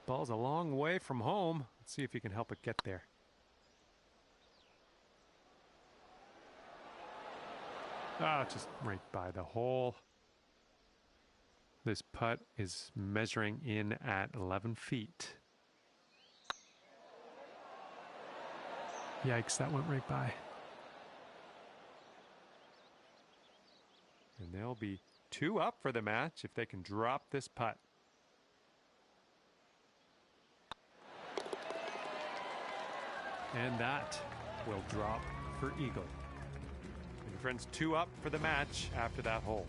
Ball's a long way from home. Let's see if he can help it get there. Just right by the hole. This putt is measuring in at 11 feet. Yikes, that went right by. And they'll be 2 up for the match if they can drop this putt. And that will drop for eagle. And your friends, 2 up for the match after that hole.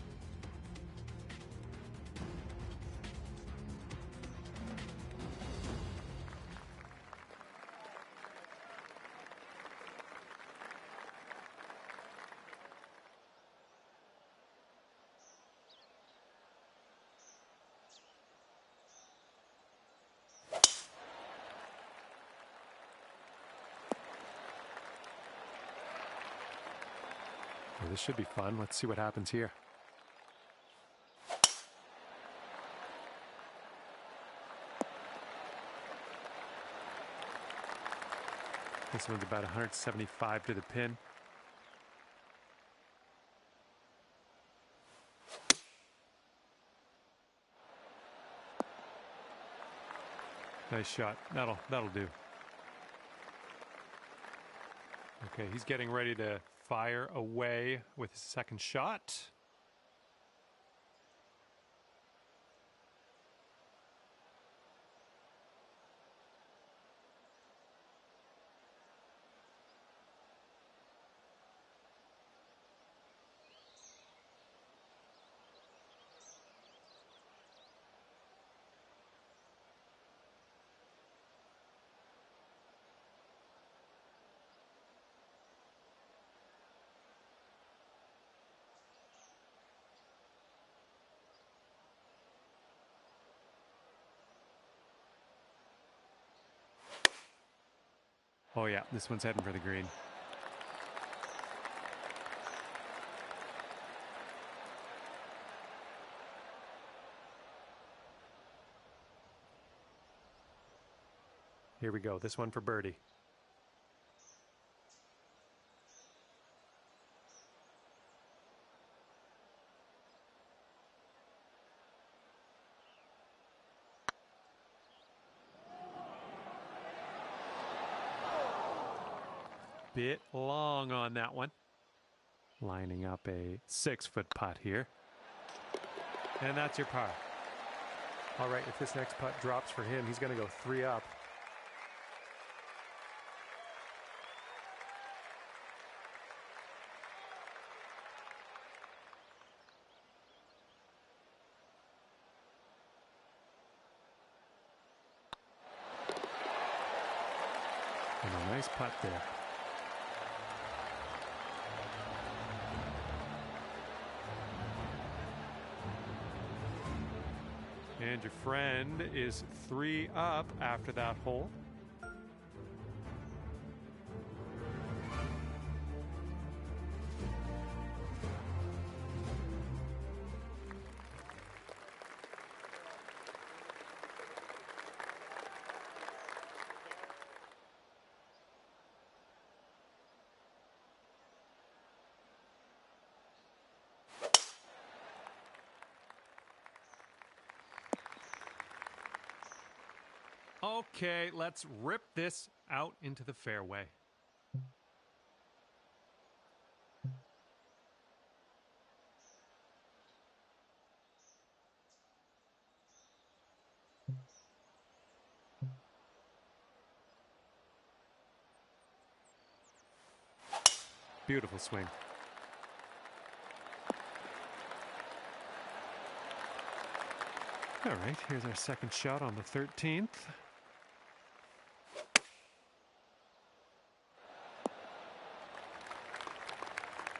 Well, this should be fun. Let's see what happens here. This one's about 175 to the pin. Nice shot. That'll do. Okay, he's getting ready to fire away with his second shot. Oh yeah, this one's heading for the green. Here we go, this one for birdie. Bit long on that one. Lining up a 6-foot putt here. And that's your par. All right, if this next putt drops for him, he's going to go 3 up. And a nice putt there. And your friend is 3 up after that hole. Okay, let's rip this out into the fairway. Beautiful swing. All right, here's our second shot on the 13th.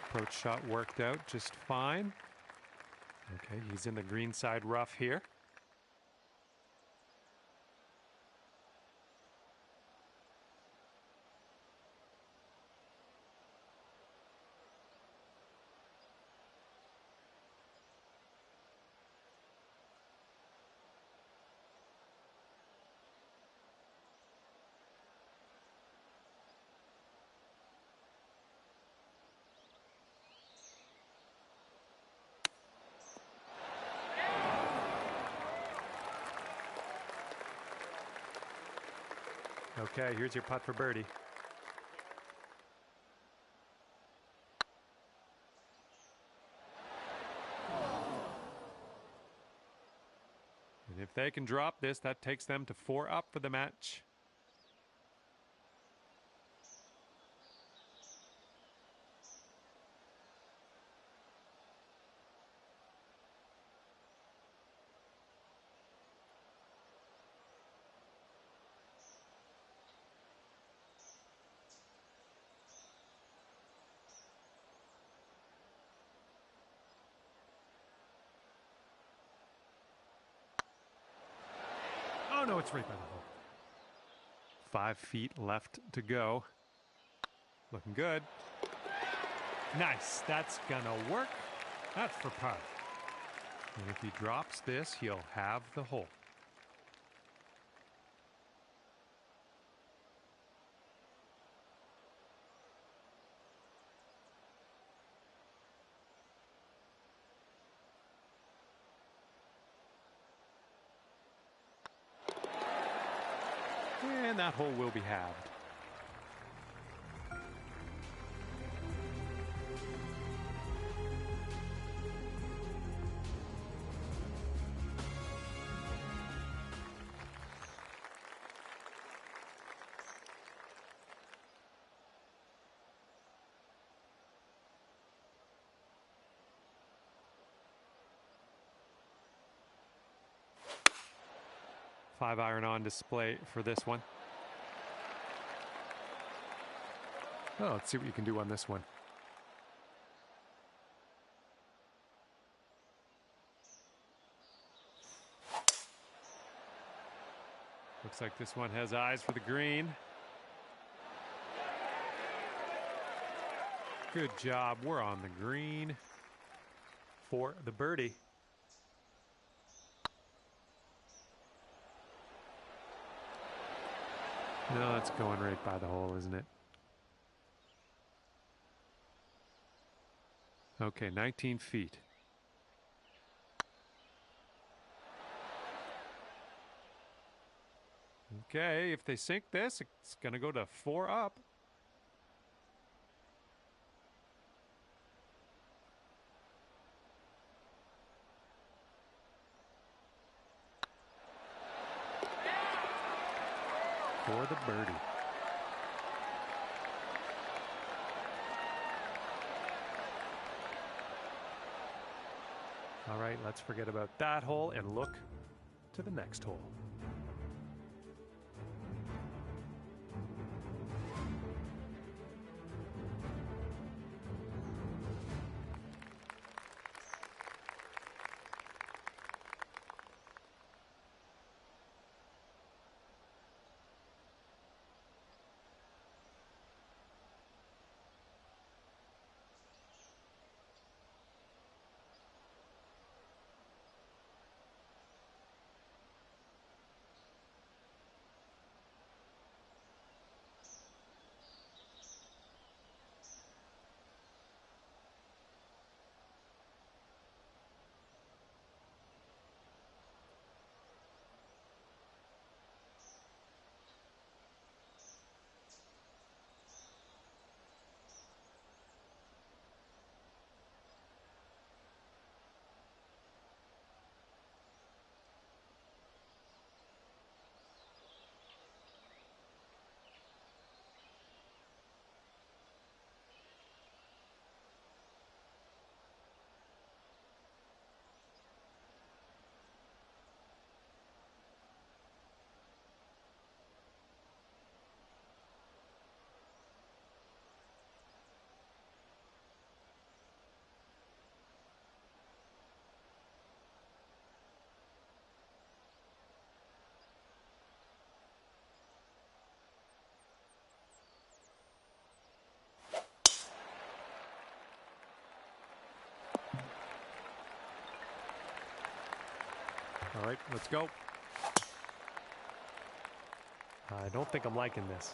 Approach shot worked out just fine. Okay, he's in the green side rough here. Okay, here's your putt for birdie. And if they can drop this, that takes them to 4 up for the match. Oh no, it's right by the hole. 5 feet left to go. Looking good. Nice. That's gonna work. That's for par. And if he drops this, he'll have the hole. And that hole will be halved. Five iron on display for this one. Oh, let's see what you can do on this one. Looks like this one has eyes for the green. Good job. We're on the green for the birdie. No, that's going right by the hole, isn't it? Okay, 19 feet. Okay, if they sink this, it's going to go to 4 up. For the birdie. All right, let's forget about that hole and look to the next hole. All right, let's go. I don't think I'm liking this.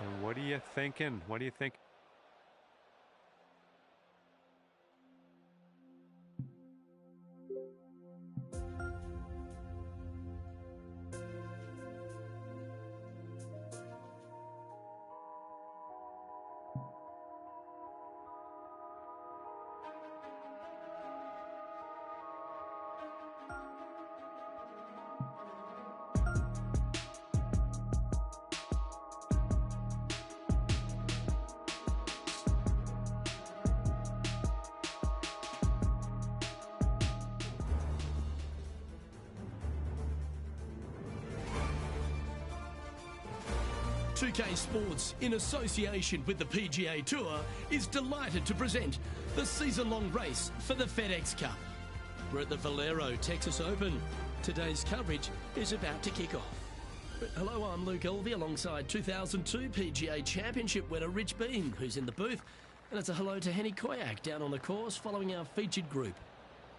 And what are you thinking? What do you think? 2K Sports, in association with the PGA Tour, is delighted to present the season-long race for the FedEx Cup. We're at the Valero Texas Open. Today's coverage is about to kick off. Hello, I'm Luke Elvey alongside 2002 PGA Championship winner Rich Beam, who's in the booth. And it's a hello to Henny Koyak down on the course following our featured group.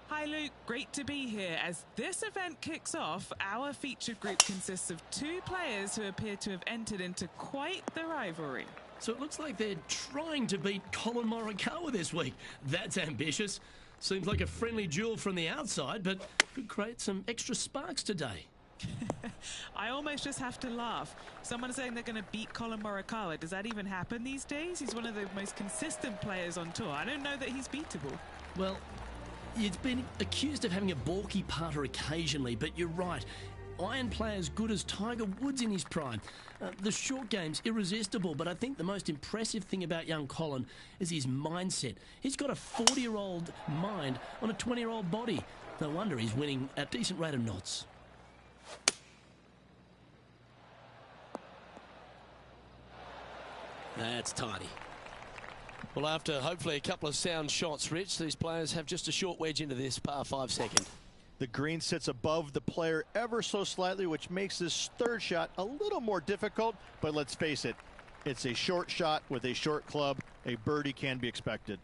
Hi Luke, great to be here. As this event kicks off, our featured group consists of two players who appear to have entered into quite the rivalry. So it looks like they're trying to beat Colin Morikawa this week. That's ambitious. Seems like a friendly duel from the outside, but could create some extra sparks today. I almost just have to laugh. Someone saying they're going to beat Colin Morikawa. Does that even happen these days? He's one of the most consistent players on tour. I don't know that he's beatable. Well, he's been accused of having a balky putter occasionally, but you're right. Iron play as good as Tiger Woods in his prime. The short game's irresistible, but I think the most impressive thing about young Colin is his mindset. He's got a 40-year-old mind on a 20-year-old body. No wonder he's winning at a decent rate of knots. That's tidy. Well, after hopefully a couple of sound shots, Rich, these players have just a short wedge into this par 5 second. The green sits above the player ever so slightly, which makes this third shot a little more difficult. But let's face it, it's a short shot with a short club. A birdie can be expected.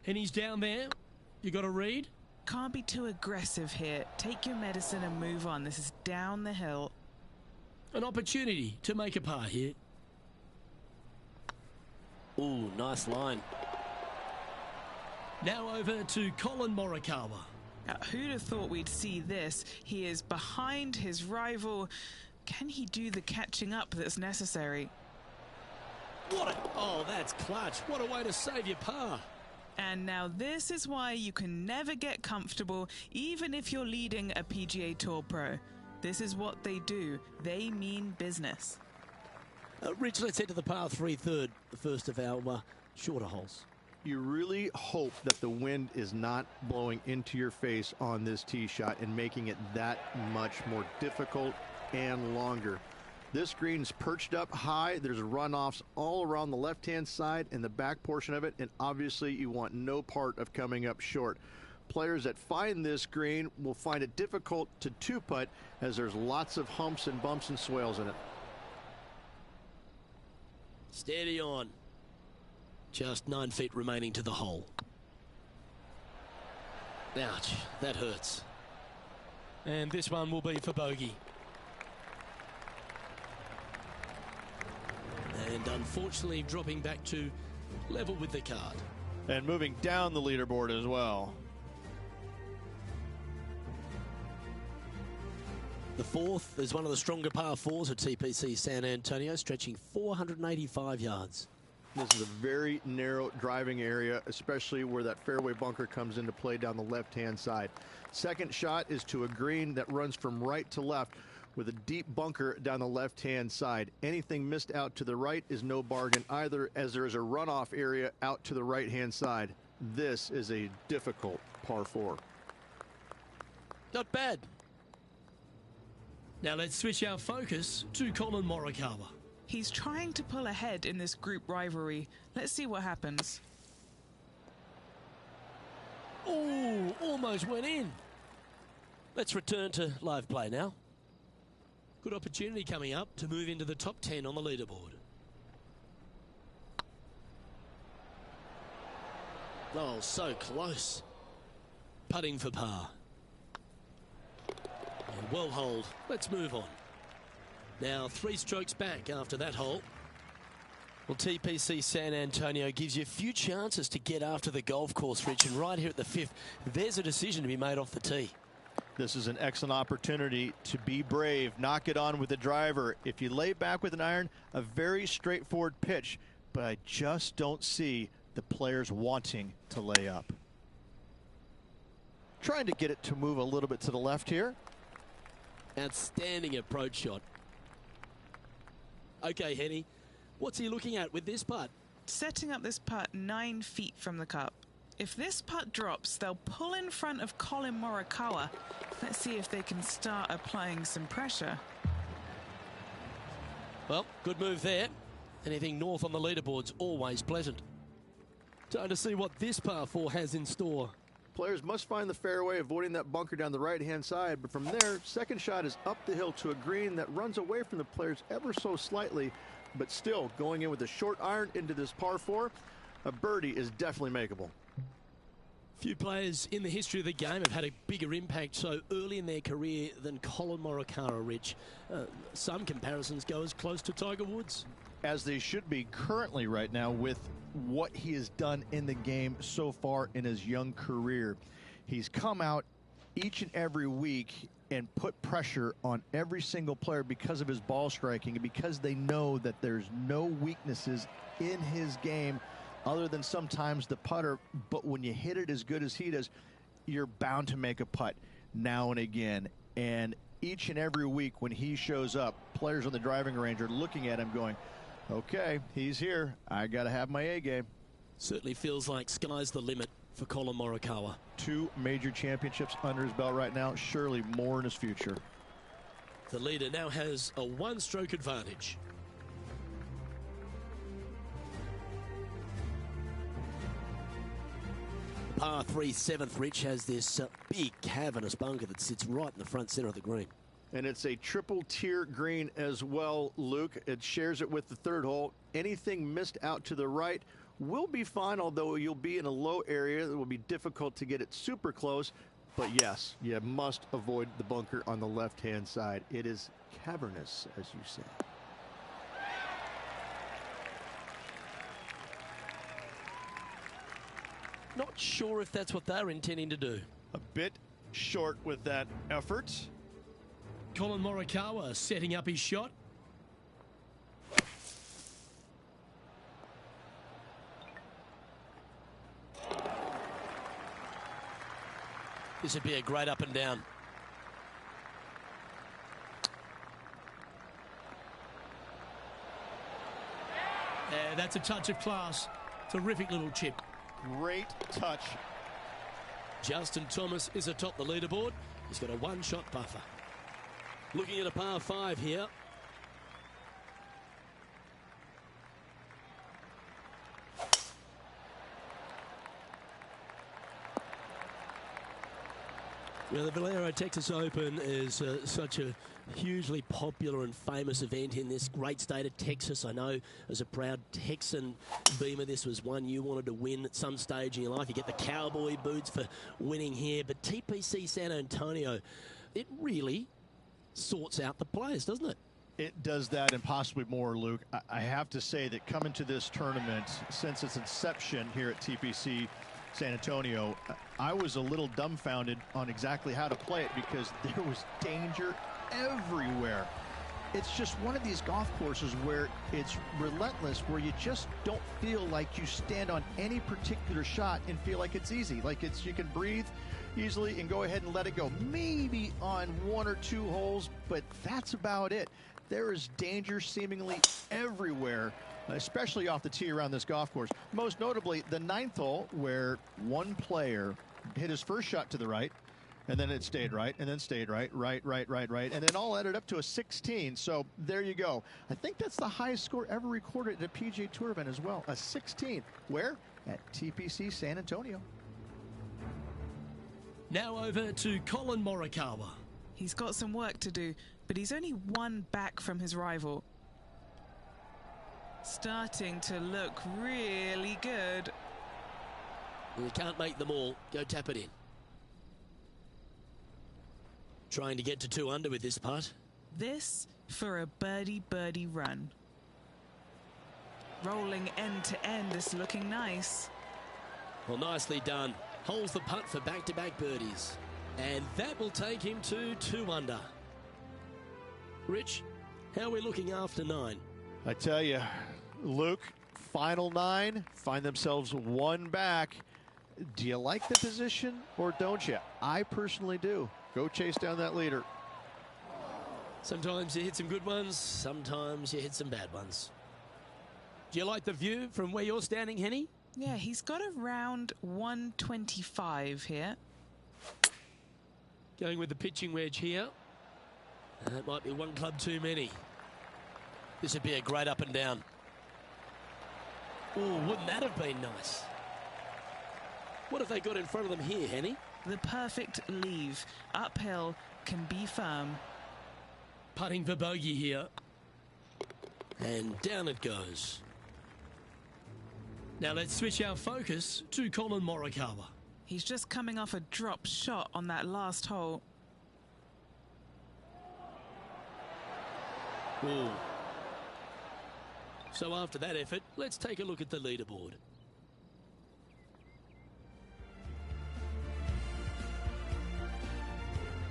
And he's down there. You got to read? Can't be too aggressive here. Take your medicine and move on. This is down the hill. An opportunity to make a par here. Ooh, nice line. Now over to Colin Morikawa. Who'd have thought we'd see this? He is behind his rival. Can he do the catching up that's necessary? Oh, that's clutch. What a way to save your par. And now this is why you can never get comfortable, even if you're leading a PGA Tour pro. This is what they do. They mean business. Rich, let's head to the par 3 third, the first of our shorter holes. You really hope that the wind is not blowing into your face on this tee shot and making it that much more difficult and longer. This green's perched up high. There's runoffs all around the left-hand side and the back portion of it, and obviously you want no part of coming up short. Players that find this green will find it difficult to two-putt as there's lots of humps and bumps and swales in it. Steady on. Just 9 feet remaining to the hole. Ouch, that hurts. And this one will be for bogey. And unfortunately dropping back to level with the card. And moving down the leaderboard as well. The fourth is one of the stronger par 4s at TPC San Antonio, stretching 485 yards. This is a very narrow driving area, especially where that fairway bunker comes into play down the left-hand side. Second shot is to a green that runs from right to left with a deep bunker down the left-hand side. Anything missed out to the right is no bargain either, as there is a runoff area out to the right-hand side. This is a difficult par 4. Not bad. Now let's switch our focus to Colin Morikawa. He's trying to pull ahead in this group rivalry. Let's see what happens. Oh, almost went in. Let's return to live play now. Good opportunity coming up to move into the top 10 on the leaderboard. Oh, so close. Putting for par. And well holed. Let's move on. Now 3 strokes back after that hole. Well, TPC San Antonio gives you a few chances to get after the golf course, Rich, and right here at the 5th, there's a decision to be made off the tee. This is an excellent opportunity to be brave, knock it on with the driver. If you lay back with an iron, a very straightforward pitch, but I just don't see the players wanting to lay up. Trying to get it to move a little bit to the left here. Outstanding approach shot. Okay, Henny, what's he looking at with this putt? Setting up this putt 9 feet from the cup. If this putt drops, they'll pull in front of Colin Morikawa. Let's see if they can start applying some pressure. Well, good move there. Anything north on the leaderboard's always pleasant. Time to see what this par 4 has in store. Players must find the fairway, avoiding that bunker down the right-hand side. But from there, second shot is up the hill to a green that runs away from the players ever so slightly, but still going in with a short iron into this par 4. A birdie is definitely makeable. Few players in the history of the game have had a bigger impact so early in their career than Colin Morikawa, Rich. Some comparisons go as close to Tiger Woods. As they should be currently right now with what he has done in the game so far in his young career. He's come out each and every week and put pressure on every single player because of his ball striking and because they know that there's no weaknesses in his game other than sometimes the putter. But when you hit it as good as he does, you're bound to make a putt now and again. And each and every week when he shows up, players on the driving range are looking at him going, okay, he's here. I got to have my A game. Certainly feels like sky's the limit for Colin Morikawa. 2 major championships under his belt right now. Surely more in his future. The leader now has a 1-stroke advantage. Par 3 7th, Rich, has this big cavernous bunker that sits right in the front center of the green. And it's a triple tier green as well, Luke. It shares it with the third hole. Anything missed out to the right will be fine, although you'll be in a low area that will be difficult to get it super close. But yes, you must avoid the bunker on the left-hand side. It is cavernous, as you say. Not sure if that's what they're intending to do. A bit short with that effort. Colin Morikawa setting up his shot. This would be a great up and down. Yeah, that's a touch of class. Terrific little chip. Great touch. Justin Thomas is atop the leaderboard. He's got a 1-shot buffer. Looking at a par 5 here. Now, the Valero Texas Open is such a hugely popular and famous event in this great state of Texas. I know as a proud Texan, Beamer, this was one you wanted to win at some stage in your life. You get the cowboy boots for winning here. But TPC San Antonio, it really sorts out the players, doesn't it? It does that and possibly more, Luke. I have to say that coming to this tournament, since its inception here at TPC San Antonio, I was a little dumbfounded on exactly how to play it because there was danger everywhere. It's just one of these golf courses where it's relentless, where you just don't feel like you stand on any particular shot and feel like it's easy. Like you can breathe easily and go ahead and let it go. Maybe on 1 or 2 holes, but that's about it. There is danger seemingly everywhere, especially off the tee around this golf course. Most notably, the 9th hole, where one player hit his first shot to the right, and then it stayed right, and then stayed right, and then all added up to a 16. So there you go. I think that's the highest score ever recorded at a PGA Tour event as well, a 16. Where? At TPC San Antonio. Now over to Colin Morikawa. He's got some work to do, but he's only 1 back from his rival. Starting to look really good. You can't make them all. Go tap it in. Trying to get to 2 under with this putt. This for a birdie run. Rolling end to end is looking nice. Well, nicely done. Holds the putt for back-to-back birdies. And that will take him to 2 under. Rich, how are we looking after 9? I tell you, Luke, final 9, find themselves 1 back. Do you like the position or don't you? I personally do. Go chase down that leader. Sometimes you hit some good ones, sometimes you hit some bad ones. Do you like the view from where you're standing, Henny? Yeah, he's got around 125 here. Going with the pitching wedge here. That might be 1 club too many. This would be a great up and down. Oh, wouldn't that have been nice? What have they got in front of them here, Henny? The perfect leave. Uphill, can be firm. Putting for bogey here. And down it goes. Now let's switch our focus to Colin Morikawa. He's just coming off a drop shot on that last hole. Ooh. So after that effort, let's take a look at the leaderboard.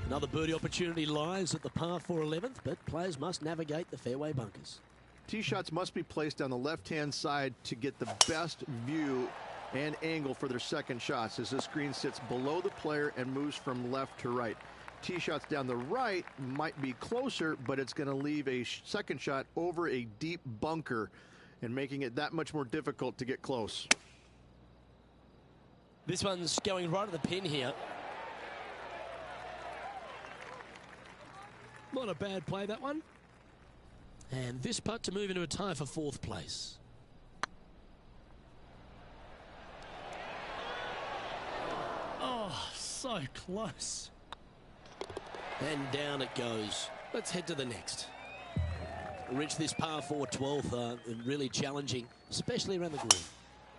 Another birdie opportunity lies at the par 4 11th, but players must navigate the fairway bunkers. Tee shots must be placed on the left-hand side to get the best view and angle for their second shots, as this green sits below the player and moves from left to right. Tee shots down the right might be closer, but it's going to leave a second shot over a deep bunker and making it that much more difficult to get close. This one's going right at the pin here. Not a bad play, that one. And this putt to move into a tie for 4th place. Oh, so close. And down it goes. Let's head to the next. Reach this par 4 12th, really challenging, especially around the green.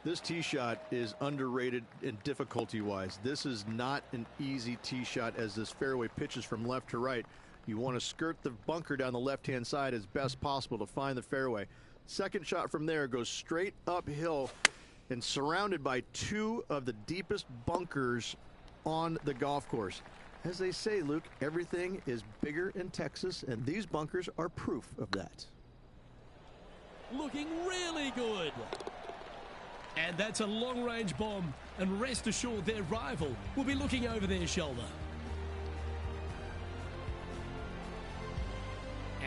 This tee shot is underrated in difficulty-wise. This is not an easy tee shot, as this fairway pitches from left to right. You want to skirt the bunker down the left-hand side as best possible to find the fairway. Second shot from there goes straight uphill and surrounded by 2 of the deepest bunkers on the golf course. As they say, Luke, everything is bigger in Texas, and these bunkers are proof of that. Looking really good. And that's a long-range bomb, and rest assured their rival will be looking over their shoulder.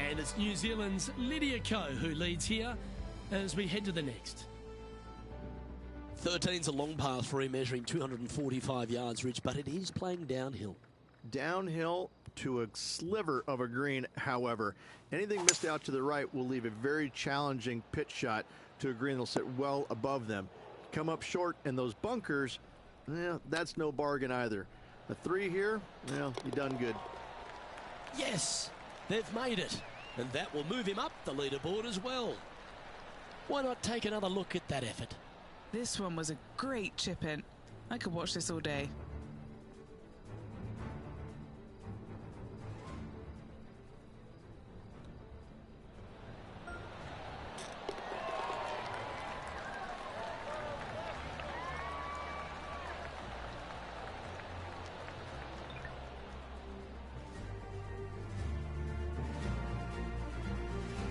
And it's New Zealand's Lydia Ko who leads here as we head to the next. 13's a long pass for him, measuring 245 yards, Rich, but it is playing downhill. Downhill to a sliver of a green, however. Anything missed out to the right will leave a very challenging pitch shot to a green that'll sit well above them. Come up short in those bunkers, that's no bargain either. A 3 here, you done good. Yes, they've made it, and that will move him up the leaderboard as well. Why not take another look at that effort? This one was a great chip in. I could watch this all day.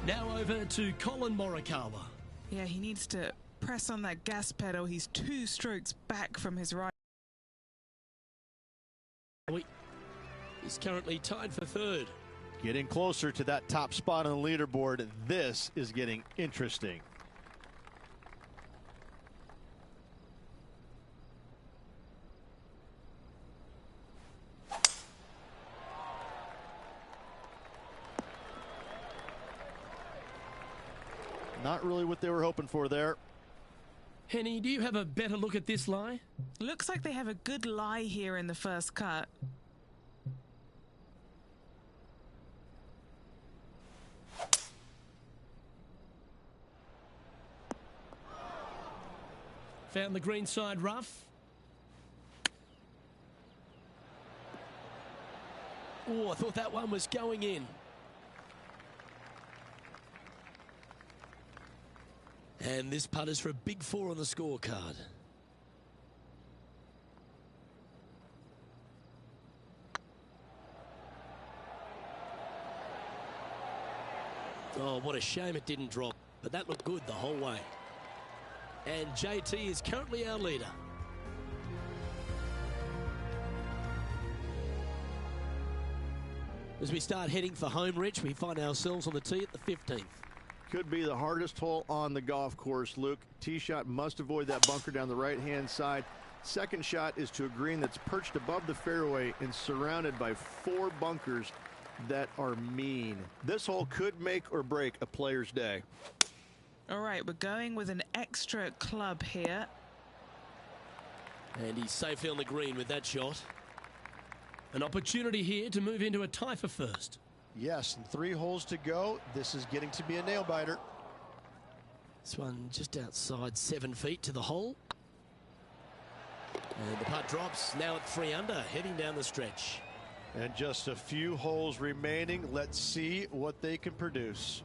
Now over to Colin Morikawa. Yeah, he needs to press on that gas pedal. He's 2 strokes back from his right. He's currently tied for 3rd. Getting closer to that top spot on the leaderboard. This is getting interesting. Not really what they were hoping for there. Henny, do you have a better look at this lie? Looks like they have a good lie here in the first cut. Found the green side rough. Oh, I thought that one was going in. And this putt is for a big 4 on the scorecard. Oh, what a shame it didn't drop. But that looked good the whole way. And JT is currently our leader. As we start heading for home, Rich, we find ourselves on the tee at the 15th. Could be the hardest hole on the golf course, Luke. Tee shot must avoid that bunker down the right-hand side. Second shot is to a green that's perched above the fairway and surrounded by 4 bunkers. that are mean. This hole could make or break a player's day. All right, we're going with an extra club here. And he's safely on the green with that shot. An opportunity here to move into a tie for first. Yes, and 3 holes to go. This is getting to be a nail biter. This one just outside 7 feet to the hole. And the putt drops, now at 3 under, heading down the stretch. And just a few holes remaining. Let's see what they can produce.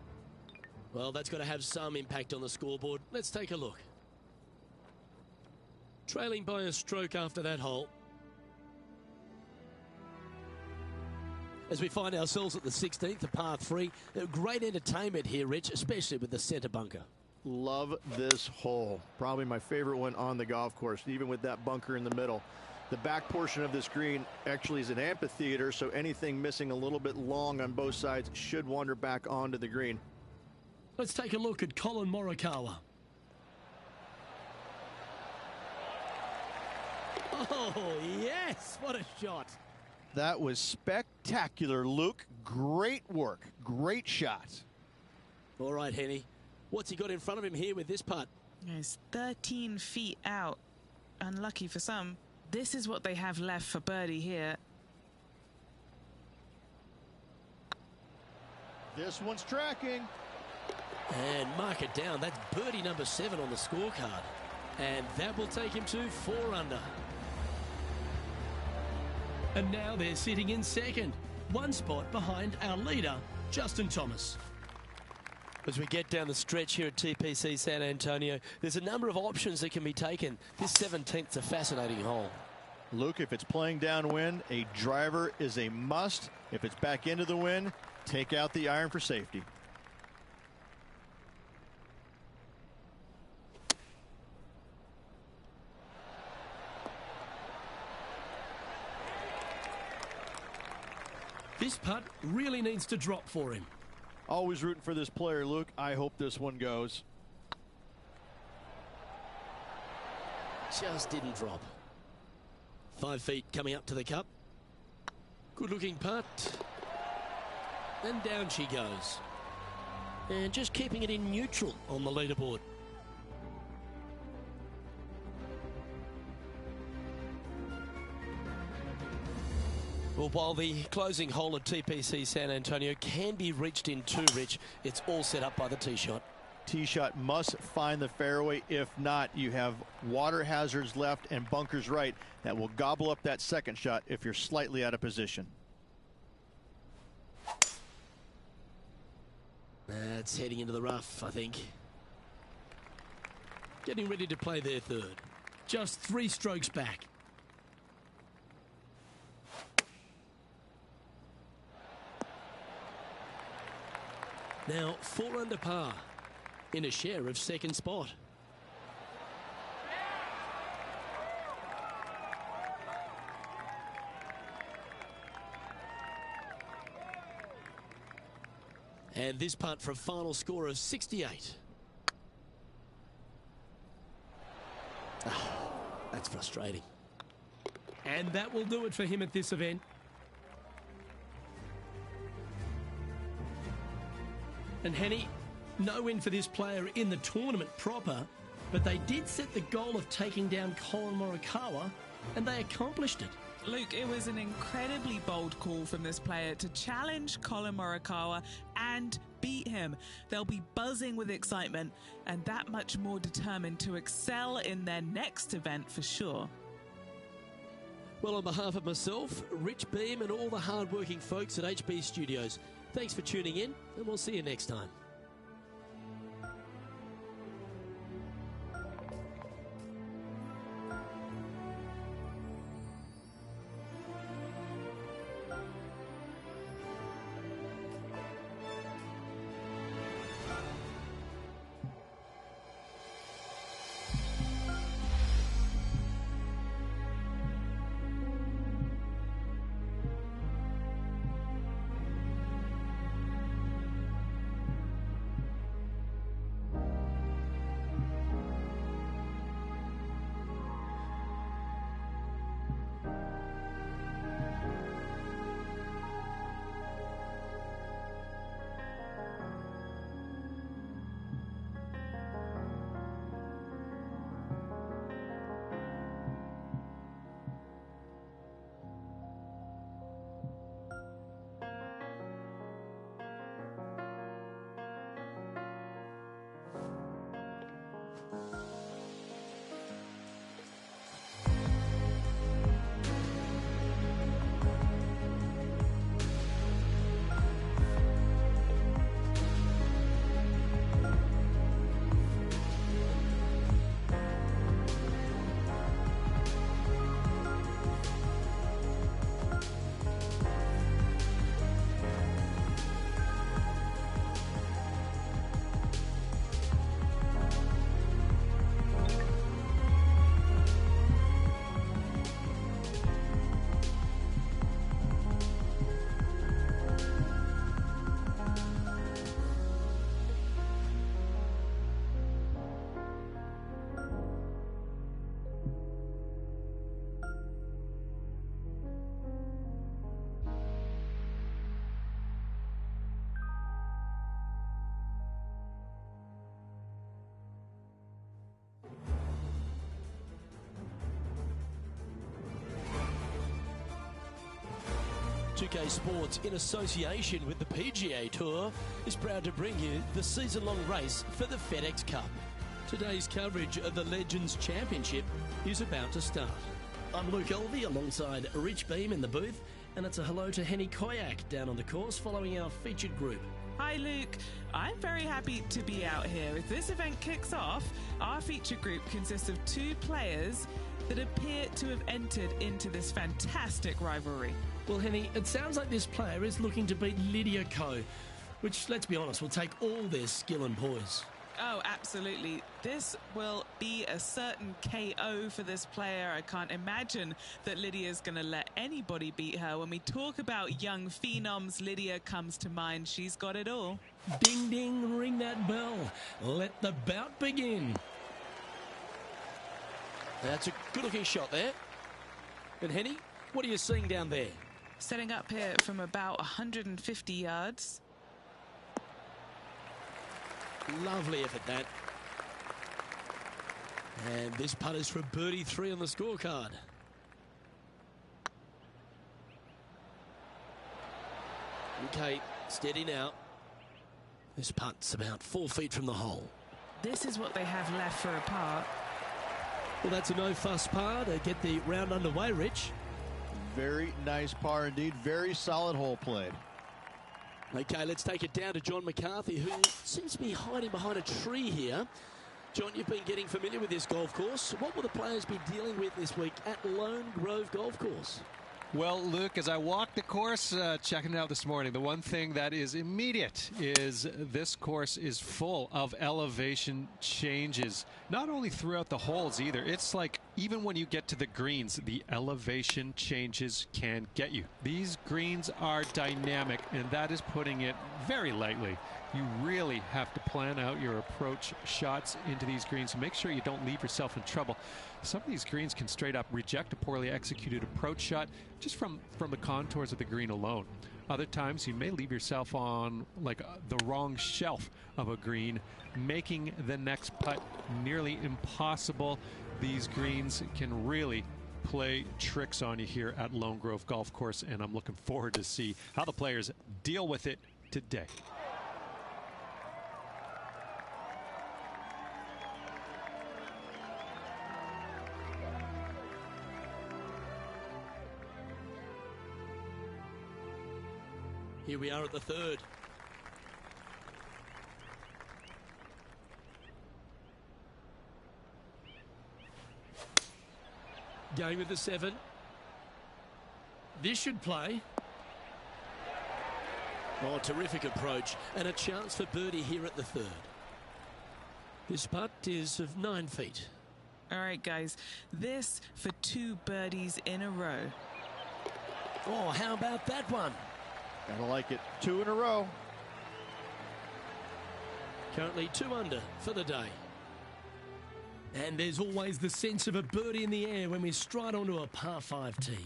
Well, that's got to have some impact on the scoreboard. Let's take a look. Trailing by a stroke after that hole. As we find ourselves at the 16th, the par 3. Great entertainment here, Rich, especially with the centre bunker. Love this hole. Probably my favorite one on the golf course, even with that bunker in the middle. The back portion of this green actually is an amphitheater, so anything missing a little bit long on both sides should wander back onto the green. Let's take a look at Colin Morikawa. Oh, yes! What a shot. That was spectacular, Luke. Great work. Great shot. All right, Henny. What's he got in front of him here with this putt? He's 13 feet out. Unlucky for some. This is what they have left for birdie here. This one's tracking. And mark it down. That's birdie number 7 on the scorecard. And that will take him to 4 under. And now they're sitting in second. 1 spot behind our leader, Justin Thomas. As we get down the stretch here at TPC San Antonio, there's a number of options that can be taken. This 17th's a fascinating hole. Luke, if it's playing downwind, a driver is a must. If it's back into the wind, take out the iron for safety. This putt really needs to drop for him. Always rooting for this player, Luke. I hope this one goes. Just didn't drop. 5 feet coming up to the cup. Good looking putt. And down she goes. And just keeping it in neutral on the leaderboard. Well, while the closing hole at TPC San Antonio can be reached in 2, Rich, it's all set up by the tee shot. Tee shot must find the fairway. If not, you have water hazards left and bunkers right that will gobble up that second shot if you're slightly out of position. That's heading into the rough, I think. Getting ready to play their 3rd. Just 3 strokes back. Now 4 under par in a share of 2nd spot. And this putt for a final score of 68. Oh, that's frustrating. And that will do it for him at this event. And Henny, no win for this player in the tournament proper, but they did set the goal of taking down Colin Morikawa, and they accomplished it. Luke, it was an incredibly bold call from this player to challenge Colin Morikawa and beat him. They'll be buzzing with excitement and that much more determined to excel in their next event for sure. Well, on behalf of myself, Rich Beam, and all the hard-working folks at HB Studios, thanks for tuning in, and we'll see you next time. 2K Sports, in association with the PGA Tour, is proud to bring you the season-long race for the FedEx Cup. Today's coverage of the Legends Championship is about to start. I'm Luke Elvey alongside Rich Beam in the booth, and it's a hello to Henny Koyak down on the course following our featured group. Hi Luke, I'm very happy to be out here. As this event kicks off, our featured group consists of 2 players that appear to have entered into this fantastic rivalry. Well, Henny, it sounds like this player is looking to beat Lydia Ko, which, let's be honest, will take all their skill and poise. Oh, absolutely. This will be a certain KO for this player. I can't imagine that Lydia's going to let anybody beat her. When we talk about young phenoms, Lydia comes to mind. She's got it all. Ding, ding, ring that bell. Let the bout begin. That's a good-looking shot there. And Henny, what are you seeing down there? Setting up here from about 150 yards. Lovely effort, that. And this putt is for birdie 3 on the scorecard. Okay, steady now. This putt's about 4 feet from the hole. This is what they have left for a par. Well, that's a no-fuss par to get the round underway, Rich. Very nice par indeed. Very solid hole played. Okay, let's take it down to John McCarthy, who seems to be hiding behind a tree here. John, you've been getting familiar with this golf course. What will the players be dealing with this week at Lone Grove Golf Course? Well, Luke, as I walked the course, checking it out this morning, the one thing that is immediate is this course is full of elevation changes. Not only throughout the holes either. It's like even when you get to the greens, the elevation changes can get you. These greens are dynamic, and that is putting it very lightly. You really have to plan out your approach shots into these greens. Make sure you don't leave yourself in trouble. Some of these greens can straight up reject a poorly executed approach shot just from the contours of the green alone. Other times you may leave yourself on like the wrong shelf of a green, making the next putt nearly impossible. These greens can really play tricks on you here at Lone Grove Golf Course, and I'm looking forward to see how the players deal with it today. Here we are at the third. Going with the 7. This should play. Oh, terrific approach. And a chance for birdie here at the third. This putt is of 9 feet. All right, guys. This for 2 birdies in a row. Oh, how about that one? Gotta like it. 2 in a row. Currently 2 under for the day. And there's always the sense of a birdie in the air when we stride onto a par 5 tee.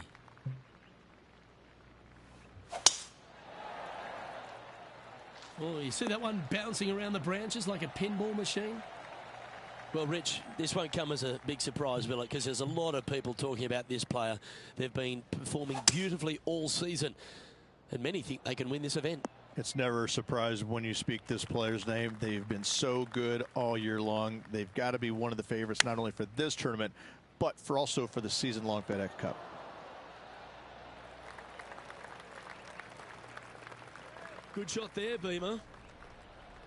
Oh, you see that one bouncing around the branches like a pinball machine? Well, Rich, this won't come as a big surprise, will it? Because there's a lot of people talking about this player. They've been performing beautifully all season, and many think they can win this event. It's never a surprise when you speak this player's name. They've been so good all year long. They've got to be one of the favorites, not only for this tournament, but also for the season-long FedEx Cup. Good shot there, Beamer.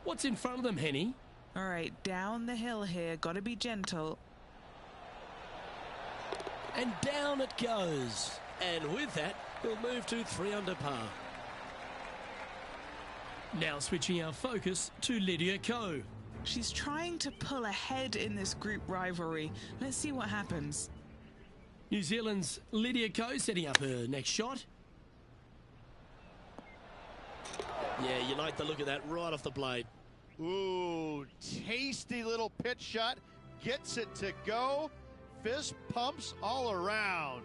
What's in front of them, Henny? All right, down the hill here. Got to be gentle. And down it goes. And with that, we'll move to 3 under par. Now switching our focus to Lydia Ko. She's trying to pull ahead in this group rivalry. Let's see what happens. New Zealand's Lydia Ko setting up her next shot. Yeah, you like the look of that right off the blade. Ooh, tasty little pitch shot. Gets it to go. Fist pumps all around.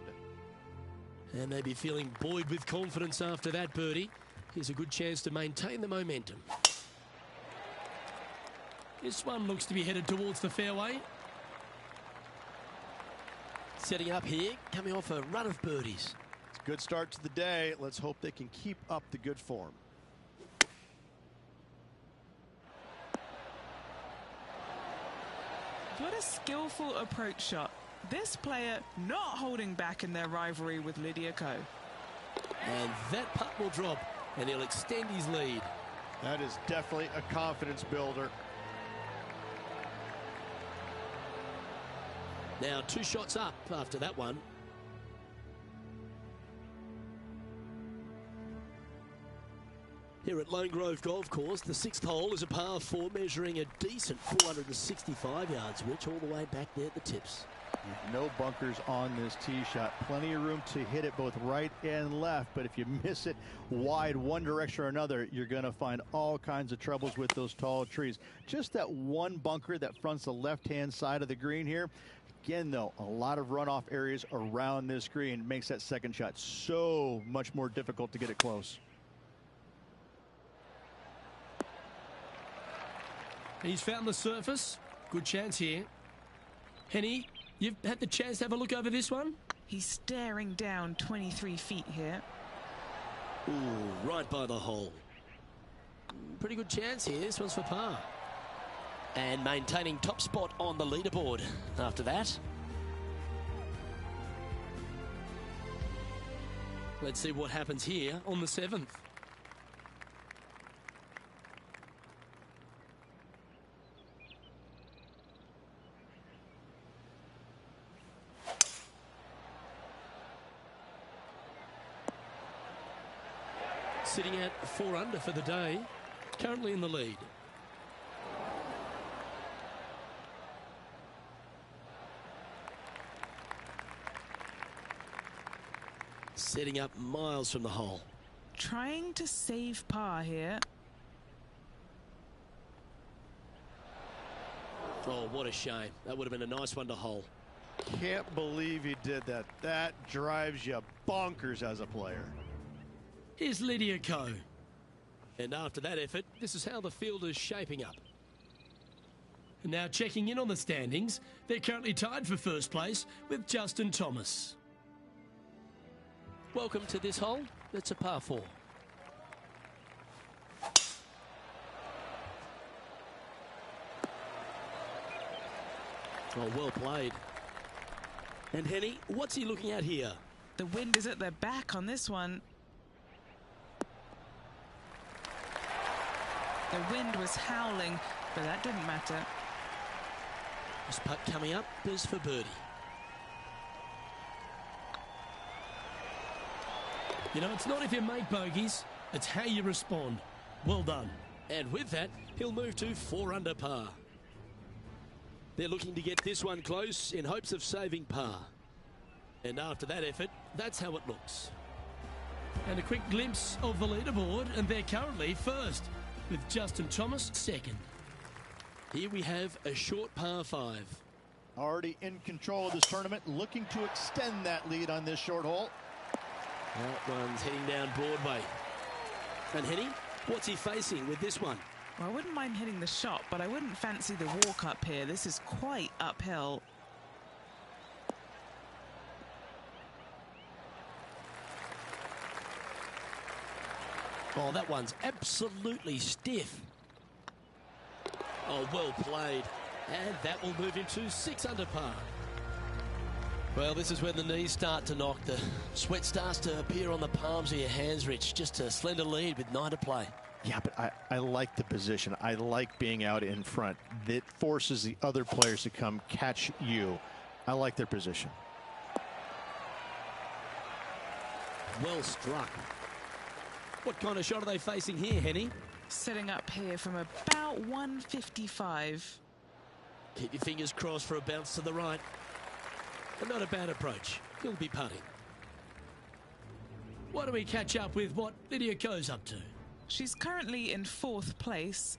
And they be feeling buoyed with confidence after that birdie. Here's a good chance to maintain the momentum. This one looks to be headed towards the fairway. Setting up here, coming off a run of birdies. Good start to the day. Let's hope they can keep up the good form. What a skillful approach shot. This player not holding back in their rivalry with Lydia Ko. And that putt will drop, and he'll extend his lead. That is definitely a confidence builder. Now 2 shots up after that one. Here at Lone Grove Golf Course, the 6th hole is a par 4 measuring a decent 465 yards, Rich, all the way back there at the tips. No bunkers on this tee shot. Plenty of room to hit it both right and left, but if you miss it wide one direction or another, you're going to find all kinds of troubles with those tall trees. Just that one bunker that fronts the left-hand side of the green here. Again, though, a lot of runoff areas around this green makes that second shot so much more difficult to get it close. He's found the surface. Good chance here. Henny, you've had the chance to have a look over this one? He's staring down 23 feet here. Ooh, right by the hole. Pretty good chance here. This one's for par. And maintaining top spot on the leaderboard after that. Let's see what happens here on the 7th. Sitting at 4 under for the day, currently in the lead. Setting up miles from the hole. Trying to save par here. Oh, what a shame. That would have been a nice one to hole. Can't believe he did that. That drives you bonkers as a player. Here's Lydia Ko. And after that effort, this is how the field is shaping up. And now checking in on the standings, they're currently tied for first place with Justin Thomas. Welcome to this hole. It's a par 4. Oh, well played. And Henny, what's he looking at here? The wind is at their back on this one. The wind was howling, but that didn't matter. This putt coming up is for birdie. You know, it's not if you make bogeys, it's how you respond. Well done. And with that, he'll move to 4 under par. They're looking to get this one close in hopes of saving par. And after that effort, that's how it looks. And a quick glimpse of the leaderboard, and they're currently first, with Justin Thomas second. Here we have a short par 5. Already in control of this tournament, looking to extend that lead on this short hole. That one's heading down Broadway. And Henny, what's he facing with this one? Well, I wouldn't mind hitting the shot, but I wouldn't fancy the walk up here. This is quite uphill. Oh, that one's absolutely stiff. Oh, well played. And that will move him to 6 under par. Well, this is when the knees start to knock. The sweat starts to appear on the palms of your hands, Rich. Just a slender lead with 9 to play. Yeah, but I like the position. I like being out in front. That forces the other players to come catch you. I like their position. Well struck. What kind of shot are they facing here, Henny? Setting up here from about 155. Keep your fingers crossed for a bounce to the right. But not a bad approach. He'll be putting. Why don't we catch up with what Lydia Ko's up to? She's currently in 4th place.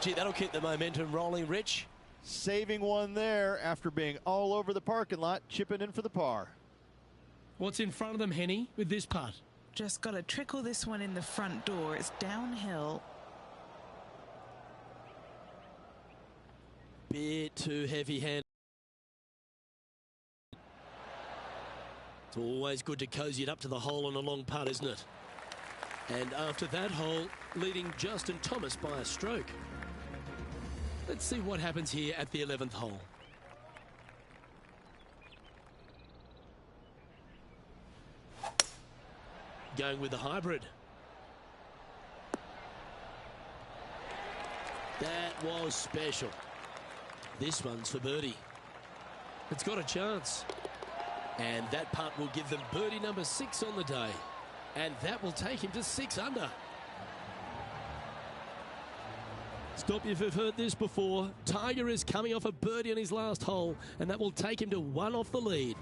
Gee, that'll keep the momentum rolling, Rich. Saving one there after being all over the parking lot, chipping in for the par. What's in front of them, Henny, with this putt? Just got to trickle this one in the front door. It's downhill. bit too heavy-handed. It's always good to cozy it up to the hole on a long putt, isn't it? And after that hole, leading Justin Thomas by a stroke. Let's see what happens here at the 11th hole. Going with the hybrid. That was special. This one's for birdie. It's got a chance. And that putt will give them birdie number 6 on the day. And that will take him to 6 under. Stop you if you've heard this before. Tiger is coming off a birdie on his last hole, and that will take him to 1 off the lead.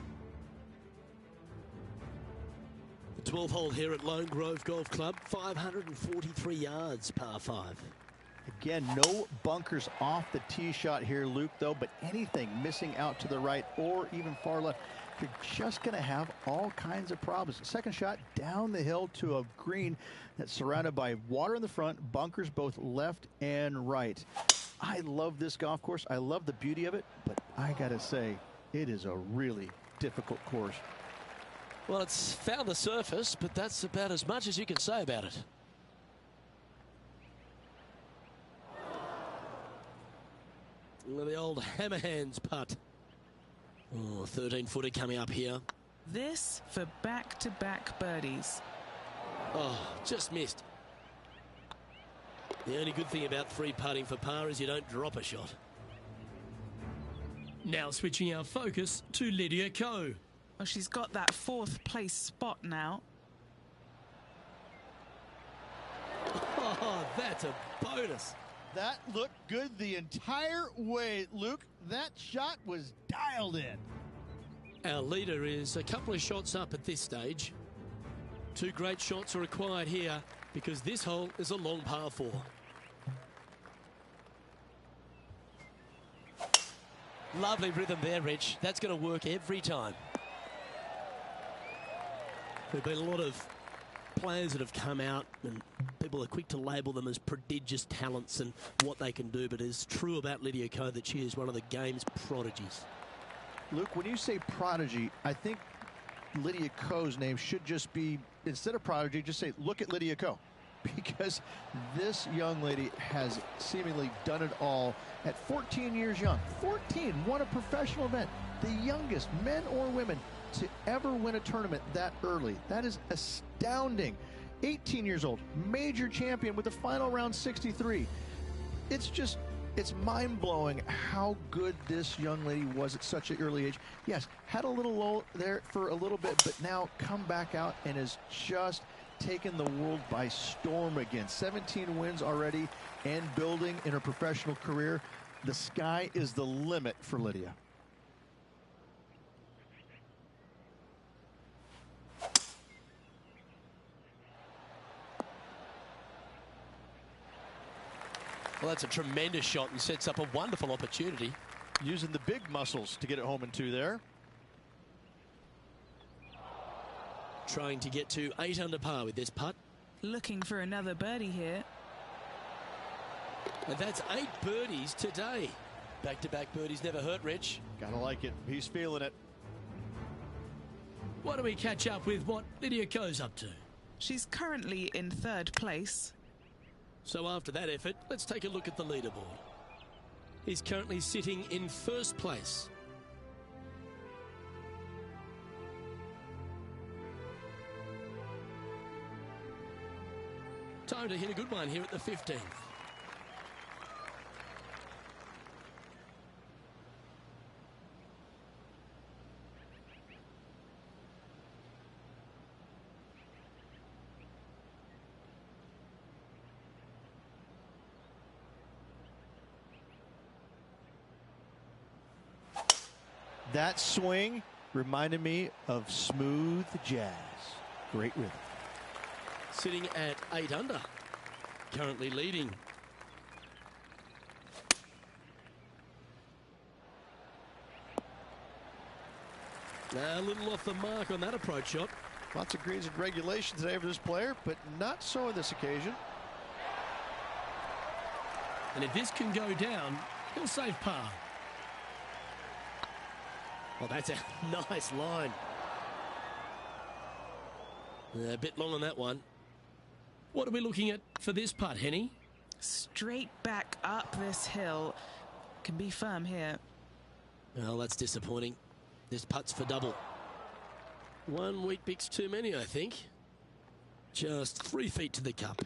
The 12th hole here at Lone Grove Golf Club, 543 yards, par 5. Again, no bunkers off the tee shot here, Luke, though, but anything missing out to the right or even far left, you're just going to have all kinds of problems. Second shot down the hill to a green that's surrounded by water in the front, bunkers both left and right. I love this golf course. I love the beauty of it, but I got to say, it is a really difficult course. Well, it's found the surface, but that's about as much as you can say about it. The old hammer hands putt. Oh, 13-footer coming up here. This for back-to-back birdies. Oh, just missed. The only good thing about 3 putting for par is you don't drop a shot. Now switching our focus to Lydia Ko. Well, she's got that 4th place spot now. Oh, that's a bonus. That looked good the entire way, Luke. That shot was dialed in. Our leader is a couple of shots up at this stage. 2 great shots are required here because this hole is a long par 4. Lovely rhythm there, Rich. That's going to work every time. There have been a lot of players that have come out and people are quick to label them as prodigious talents and what they can do, but it's true about Lydia Ko that she is one of the game's prodigies. Luke, when you say prodigy, I think Lydia Ko's name should just be, instead of prodigy, just say, look at Lydia Ko. Because this young lady has seemingly done it all at 14 years young. 14, won a professional event. The youngest, men or women, to ever win a tournament that early. That is astounding. 18 years old, major champion with the final round 63. It's mind-blowing how good this young lady was at such an early age. Yes, had a little lull there for a little bit, but now come back out and has just taken the world by storm again. 17 wins already and building in her professional career. The sky is the limit for Lydia. Well, that's a tremendous shot and sets up a wonderful opportunity. Using the big muscles to get it home in 2 there. Trying to get to 8 under par with this putt. Looking for another birdie here. And that's 8 birdies today. Back-to-back birdies never hurt, Rich. Gotta like it. He's feeling it. Why don't we catch up with what Lydia Ko's up to? She's currently in 3rd place. So after that effort, let's take a look at the leaderboard. He's currently sitting in 1st place. Time to hit a good one here at the 15th. That swing reminded me of smooth jazz. Great rhythm. Sitting at 8 under. Currently leading. Now a little off the mark on that approach shot. Lots of greens and regulation today for this player, but not so on this occasion. And if this can go down, He'll save par. Well, that's a nice line. A bit long on that one. What are we looking at for this putt, Henny? Straight back up this hill. Can be firm here. Well, that's disappointing. This putt's for double. 1 weak picks too many, I think. Just 3 feet to the cup.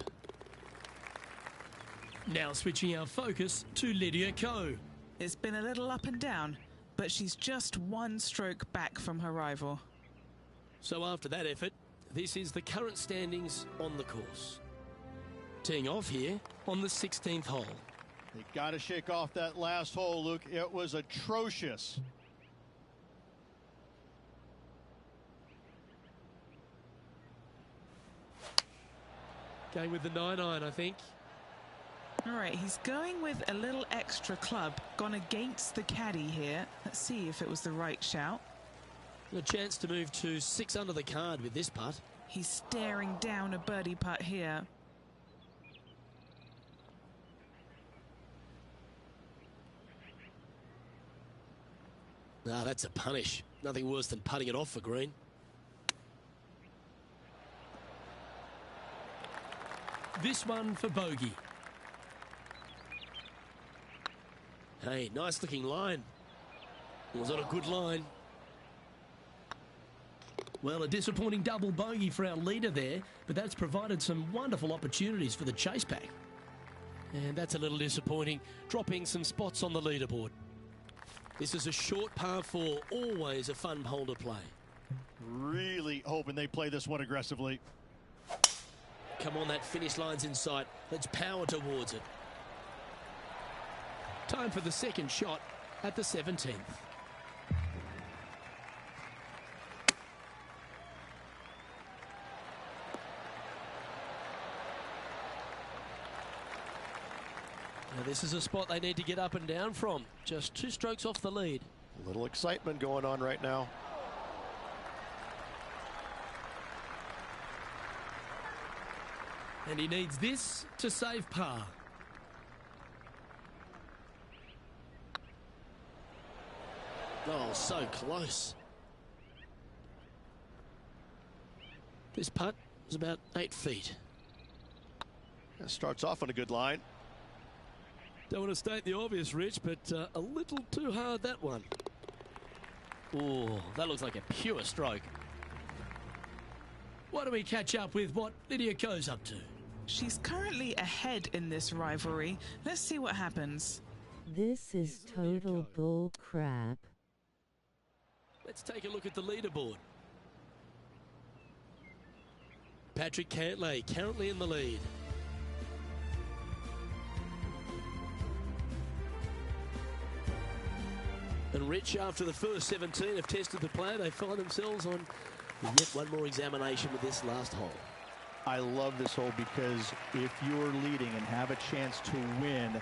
Now switching our focus to Lydia Ko. It's been a little up and down, but she's just 1 stroke back from her rival. So after that effort, this is the current standings on the course. Teeing off here on the 16th hole. They got to shake off that last hole, Luke. It was atrocious. Going with the 9-iron, I think. All right, he's going with a little extra club. Gone against the caddy here. Let's see if it was the right shout. A chance to move to 6 under the card with this putt. He's staring down a birdie putt here. Ah, that's a punish. Nothing worse than putting it off for green. This one for bogey. Hey, nice looking line. Was that a good line? Well, a disappointing double bogey for our leader there, but that's provided some wonderful opportunities for the chase pack. And that's a little disappointing, dropping some spots on the leaderboard. This is a short par 4, always a fun hole to play. Really hoping they play this one aggressively. Come on, that finish line's in sight. Let's power towards it. Time for the second shot at the 17th. Now this is a spot they need to get up and down from. Just 2 strokes off the lead. A little excitement going on right now. And he needs this to save par. Oh, so close. This putt is about 8 feet. That starts off on a good line. Don't want to state the obvious, Rich, but a little too hard, that one. Oh, that looks like a pure stroke. Why don't we catch up with what Lydia Ko's up to? She's currently ahead in this rivalry. Let's see what happens. This is total bull crap. Let's take a look at the leaderboard. Patrick Cantlay currently in the lead. And Rich, after the first 17 have tested the play, they find themselves on yet one more examination with this last hole. I love this hole because if you're leading and have a chance to win,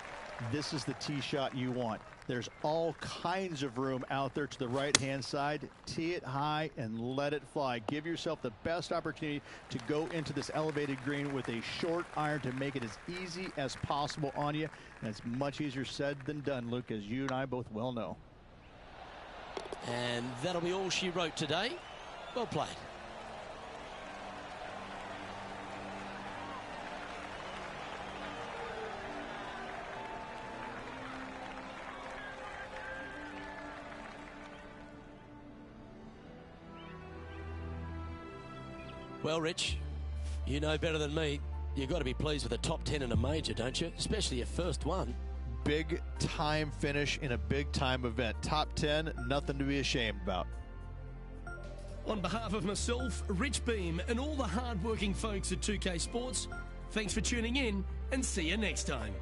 this is the tee shot you want. There's all kinds of room out there to the right-hand side. Tee it high and let it fly. Give yourself the best opportunity to go into this elevated green with a short iron to make it as easy as possible on you. And it's much easier said than done, Luke, as you and I both well know. And that'll be all she wrote today. Well played. Well, Rich, you know better than me. You've got to be pleased with a top 10 in a major, don't you? Especially your first one. Big time finish in a big time event. Top 10, nothing to be ashamed about. On behalf of myself, Rich Beam, and all the hard-working folks at 2K Sports, thanks for tuning in and see you next time.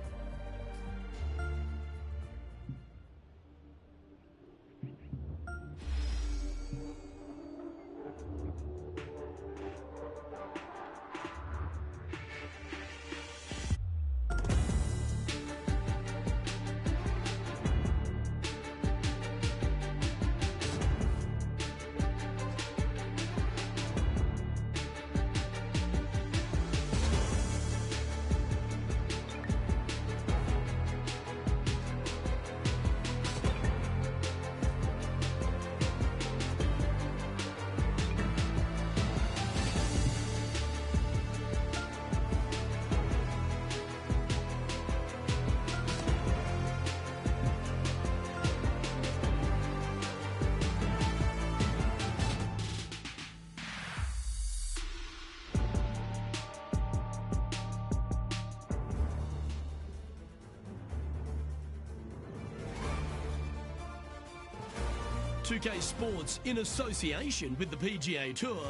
2K Sports, in association with the PGA Tour,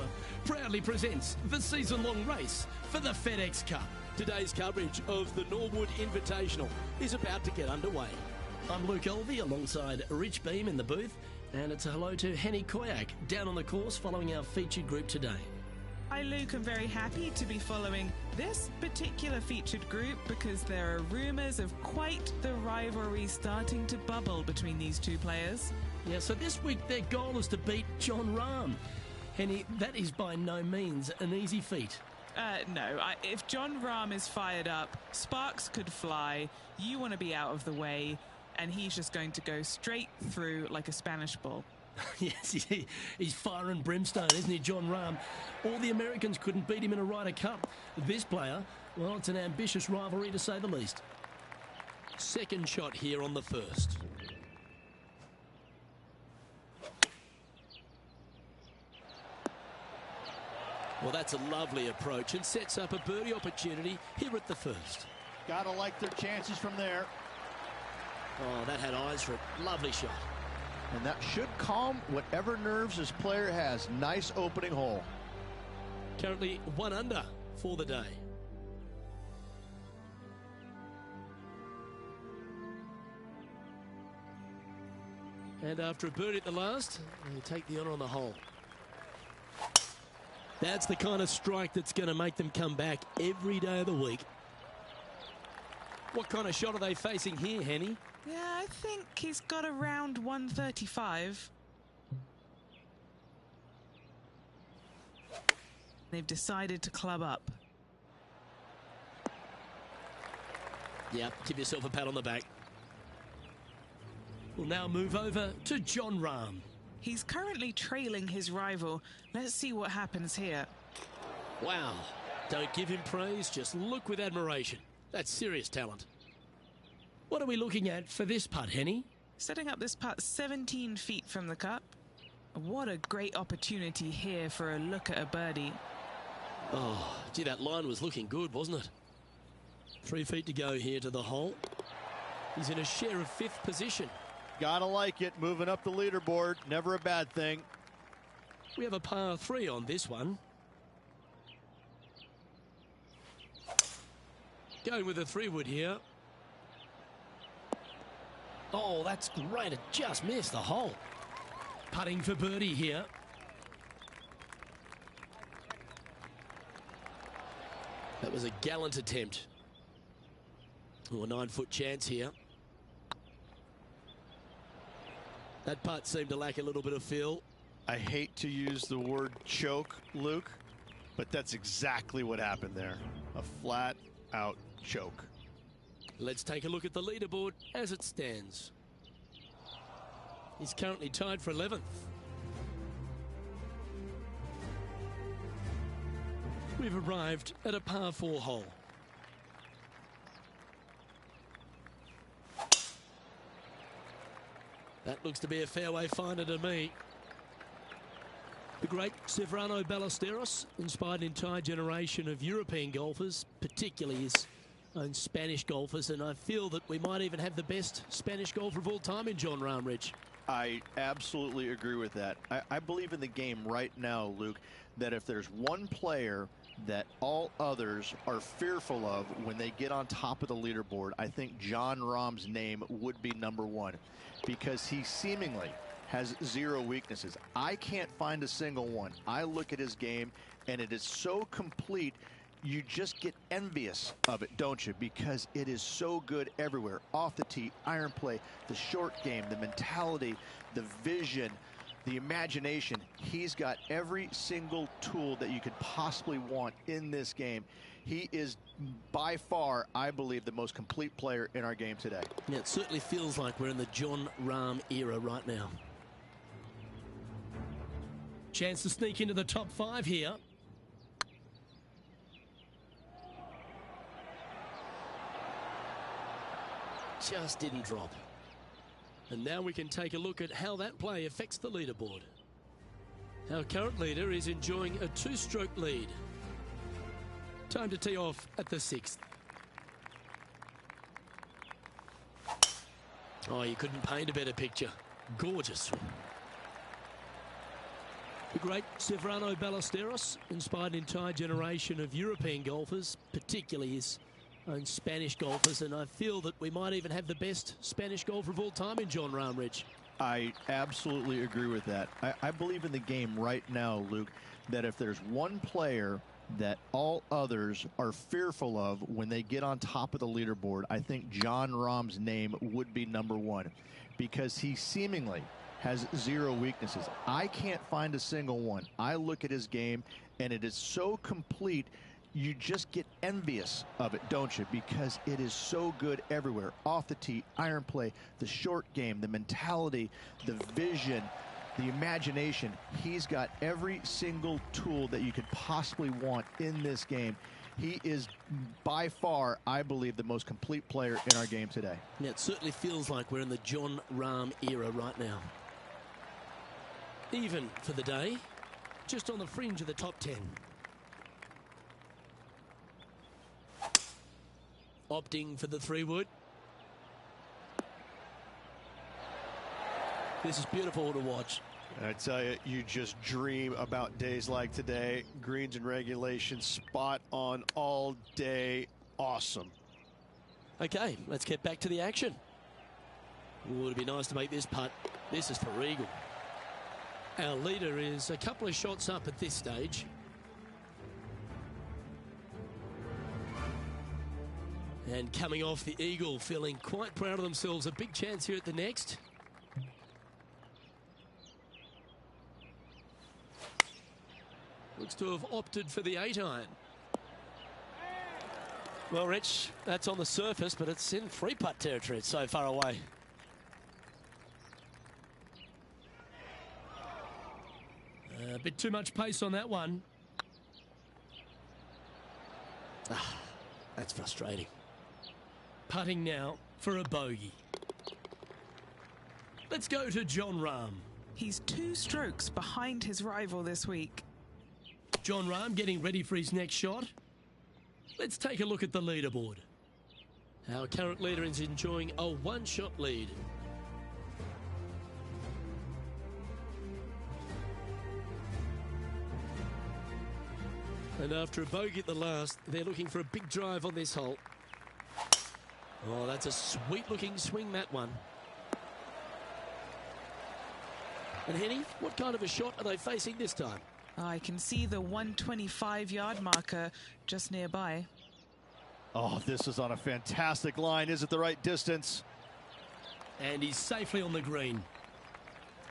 proudly presents the season-long race for the FedEx Cup. Today's coverage of the Norwood Invitational is about to get underway. I'm Luke Elvey alongside Rich Beam in the booth, and it's a hello to Henny Koyak down on the course following our featured group today. Hi Luke, I'm very happy to be following this particular featured group because there are rumours of quite the rivalry starting to bubble between these two players. Yeah, so this week their goal is to beat Jon Rahm. Henny, that is by no means an easy feat. No, if Jon Rahm is fired up, sparks could fly, you want to be out of the way, and he's just going to go straight through like a Spanish ball. Yes, he's fire and brimstone, isn't he, Jon Rahm? All the Americans couldn't beat him in a Ryder Cup. This player, well, it's an ambitious rivalry to say the least. Second shot here on the first. Well, that's a lovely approach and sets up a birdie opportunity here at the first. Gotta like their chances from there. Oh, that had eyes for a lovely shot. And that should calm whatever nerves this player has. Nice opening hole. Currently 1 under for the day. And after a birdie at the last, they take the honour on the hole. That's the kind of strike that's going to make them come back every day of the week. What kind of shot are they facing here, Henny? Yeah, I think he's got around 135. They've decided to club up. Yeah, give yourself a pat on the back. We'll now move over to Jon Rahm. He's currently trailing his rival. Let's see what happens here. Wow. Don't give him praise, just look with admiration. That's serious talent. What are we looking at for this putt, Henny? Setting up this putt 17 feet from the cup. What a great opportunity here for a look at a birdie. Oh, gee, that line was looking good, wasn't it? 3 feet to go here to the hole. He's in a share of 5th position. Gotta like it. Moving up the leaderboard. Never a bad thing. We have a par 3 on this one. Going with a 3-wood here. Oh, that's great. It just missed the hole. Putting for birdie here. That was a gallant attempt. Oh, a 9-foot chance here. That putt seemed to lack a little bit of feel. I hate to use the word choke, Luke, but that's exactly what happened there. A flat-out choke. Let's take a look at the leaderboard as it stands. He's currently tied for 11th. We've arrived at a par 4 hole. That looks to be a fairway finder to me. The great Severano Ballesteros inspired an entire generation of European golfers, particularly his own Spanish golfers, and I feel that we might even have the best Spanish golfer of all time in Jon Rahm, Rich. I absolutely agree with that. I believe in the game right now, Luke, that if there's one player that all others are fearful of when they get on top of the leaderboard, I think Jon Rahm's name would be #1 because he seemingly has 0 weaknesses. I can't find a single one. I look at his game and it is so complete, you just get envious of it, don't you? Because it is so good everywhere. Off the tee, iron play, the short game, the mentality, the vision, the imagination. He's got every single tool that you could possibly want in this game. He is by far, I believe, the most complete player in our game today. Yeah, it certainly feels like we're in the Jon Rahm era right now. Chance to sneak into the top 5 here. Just didn't drop. And now we can take a look at how that play affects the leaderboard. Our current leader is enjoying a 2-stroke lead. Time to tee off at the 6th. Oh, you couldn't paint a better picture. Gorgeous. The great Severano Ballesteros inspired an entire generation of European golfers, particularly his own Spanish golfers, and I feel that we might even have the best Spanish golfer of all time in Jon Rahm, Rich. I absolutely agree with that. I believe in the game right now, Luke, that if there's one player that all others are fearful of when they get on top of the leaderboard, I think Jon Rahm's name would be number one, because he seemingly has zero weaknesses. I can't find a single one. I look at his game, and it is so complete, you just get envious of it, don't you? Because it is so good everywhere. Off the tee, iron play, the short game, the mentality, the vision, the imagination. He's got every single tool that you could possibly want in this game. He is by far, I believe, the most complete player in our game today. Yeah, it certainly feels like we're in the Jon Rahm era right now. Even for the day, just on the fringe of the top 10. Opting for the 3-wood. This is beautiful to watch. I tell you, you just dream about days like today. Greens and regulation, spot on all day. Awesome. Okay, let's get back to the action. Ooh, it'd be nice to make this putt. This is for eagle. Our leader is a couple of shots up at this stage. And coming off the eagle, feeling quite proud of themselves. A big chance here at the next. Looks to have opted for the 8-iron. Well, Rich, that's on the surface, but it's in 3-putt territory. It's so far away. A bit too much pace on that one. That's frustrating. Putting now for a bogey. Let's go to Jon Rahm. He's 2 strokes behind his rival this week. Jon Rahm getting ready for his next shot. Let's take a look at the leaderboard. Our current leader is enjoying a 1-shot lead. And after a bogey at the last, they're looking for a big drive on this hole. Oh, that's a sweet-looking swing, that one. And Henny, what kind of a shot are they facing this time? I can see the 125-yard marker just nearby. Oh, this is on a fantastic line. Is it the right distance? And he's safely on the green.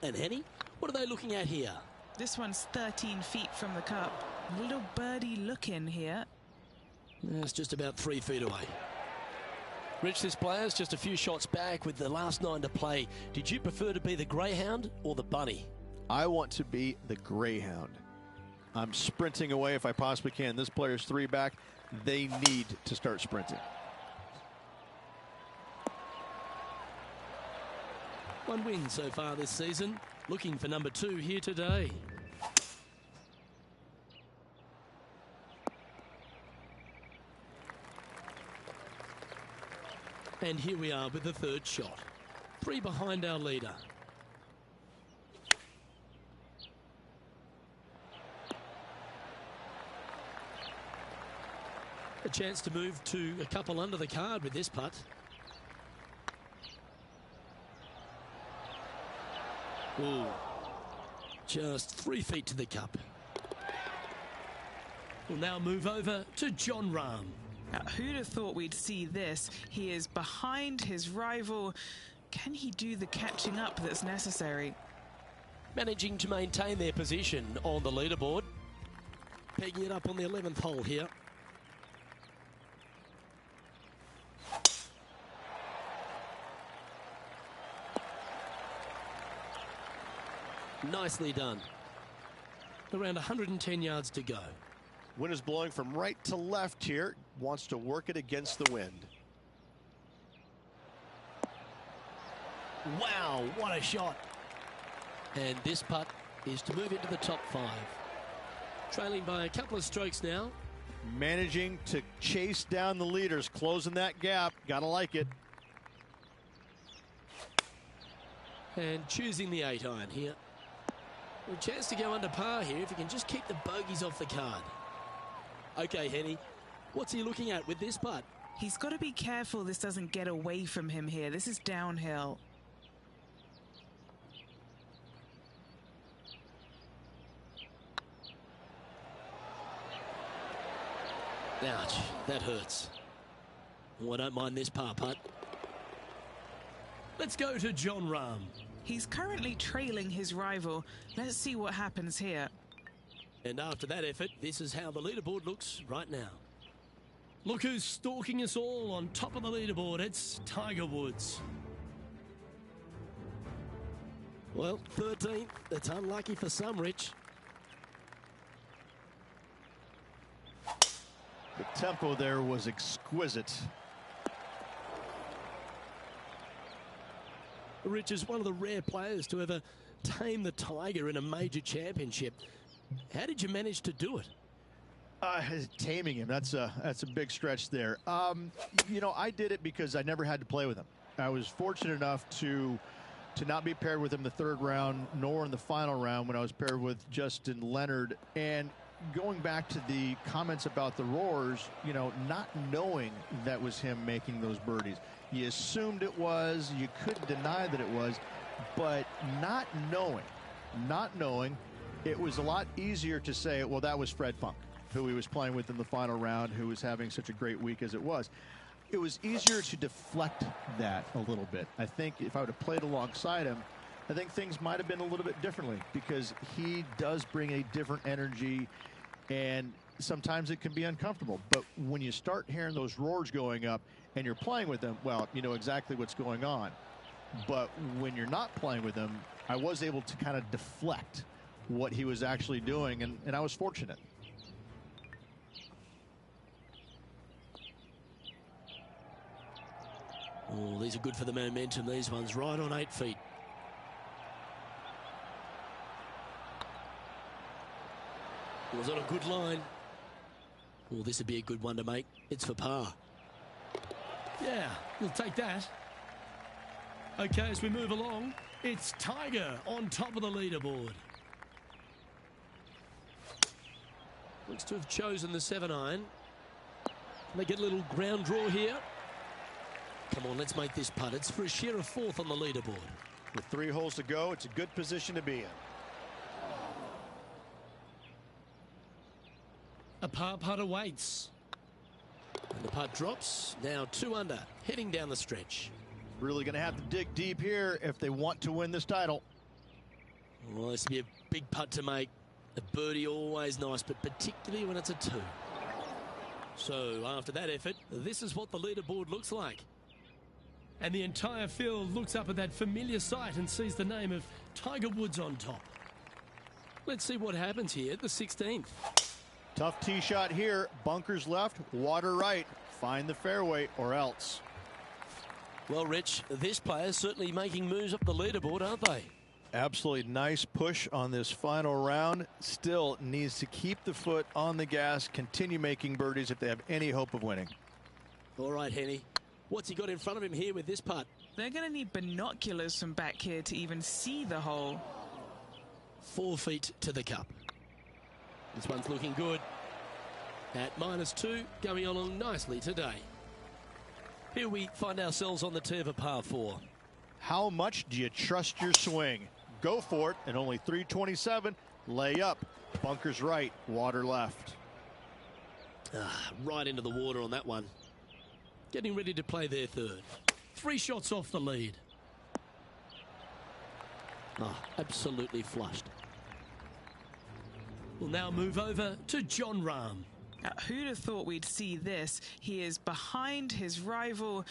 And Henny, what are they looking at here? This one's 13 feet from the cup. Little birdie look in here. It's just about 3 feet away. Rich, this player's just a few shots back with the last 9 to play. Did you prefer to be the greyhound or the bunny? I want to be the greyhound. I'm sprinting away if I possibly can. This player's 3 back. They need to start sprinting. One win so far this season. Looking for number 2 here today. And here we are with the 3rd shot. 3 behind our leader. A chance to move to a couple under the card with this putt. Ooh. Just 3 feet to the cup. We'll now move over to Jon Rahm. Now, who'd have thought we'd see this? He is behind his rival. Can he do the catching up that's necessary? Managing to maintain their position on the leaderboard. Pegging it up on the 11th hole here. Nicely done. Around 110 yards to go. Wind is blowing from right to left here. Wants to work it against the wind. Wow, what a shot. And this putt is to move into the top 5. Trailing by a couple of strokes now. Managing to chase down the leaders, closing that gap. Gotta like it. And choosing the 8-iron here. A chance to go under par here if he can just keep the bogeys off the card. Okay, Henny, what's he looking at with this putt? He's got to be careful this doesn't get away from him here. This is downhill. Ouch, that hurts. Oh, I don't mind this par putt. Let's go to Jon Rahm. He's currently trailing his rival. Let's see what happens here. And after that effort, this is how the leaderboard looks right now. Look who's stalking us all on top of the leaderboard. It's Tiger Woods. Well, 13th. That's unlucky for some, Rich. The tempo there was exquisite. Rich is one of the rare players to ever tame the Tiger in a major championship. How did you manage to do it? Taming him, that's a big stretch there. You know, I did it because I never had to play with him. I was fortunate enough to not be paired with him the third round, nor in the final round when I was paired with Justin Leonard. And going back to the comments about the roars, you know, not knowing that was him making those birdies. You assumed it was, you couldn't deny that it was, but not knowing, it was a lot easier to say, well, that was Fred Funk, who he was playing with in the final round, who was having such a great week as it was. It was easier to deflect that a little bit. I think if I would have played alongside him, I think things might have been a little bit differently, because he does bring a different energy, and sometimes it can be uncomfortable. But when you start hearing those roars going up and you're playing with them, well, you know exactly what's going on. But when you're not playing with him, I was able to kind of deflect what he was actually doing, and I was fortunate. Oh, these are good for the momentum, these ones, right on 8 feet. Was on a good line. Oh, this would be a good one to make. It's for par. Yeah, we'll take that. Okay, as we move along, it's Tiger on top of the leaderboard. Looks to have chosen the 7-iron. They get a little ground draw here. Come on, let's make this putt. It's for a share of 4th on the leaderboard. With 3 holes to go, it's a good position to be in. A par putt awaits. And the putt drops. Now 2 under, heading down the stretch. Really going to have to dig deep here if they want to win this title. Well, this will be a big putt to make. A birdie always nice, but particularly when it's a 2. So after that effort, this is what the leaderboard looks like. And the entire field looks up at that familiar sight and sees the name of Tiger Woods on top. Let's see what happens here at the 16th. Tough tee shot here. Bunkers left, water right. Find the fairway or else. Well, Rich, this player's certainly making moves up the leaderboard, aren't they? Absolutely nice push on this final round. Still needs to keep the foot on the gas, continue making birdies if they have any hope of winning. All right, Henny. What's he got in front of him here with this putt? They're going to need binoculars from back here to even see the hole. 4 feet to the cup. This one's looking good. At -2, going along nicely today. Here we find ourselves on the tee of a par 4. How much do you trust your swing? Go for it, and only 327. Lay up. Bunkers right, water left. Right into the water on that one. Getting ready to play their 3rd. 3 shots off the lead. Absolutely flushed. We'll now move over to Jon Rahm. Who'd have thought we'd see this? He is behind his rival.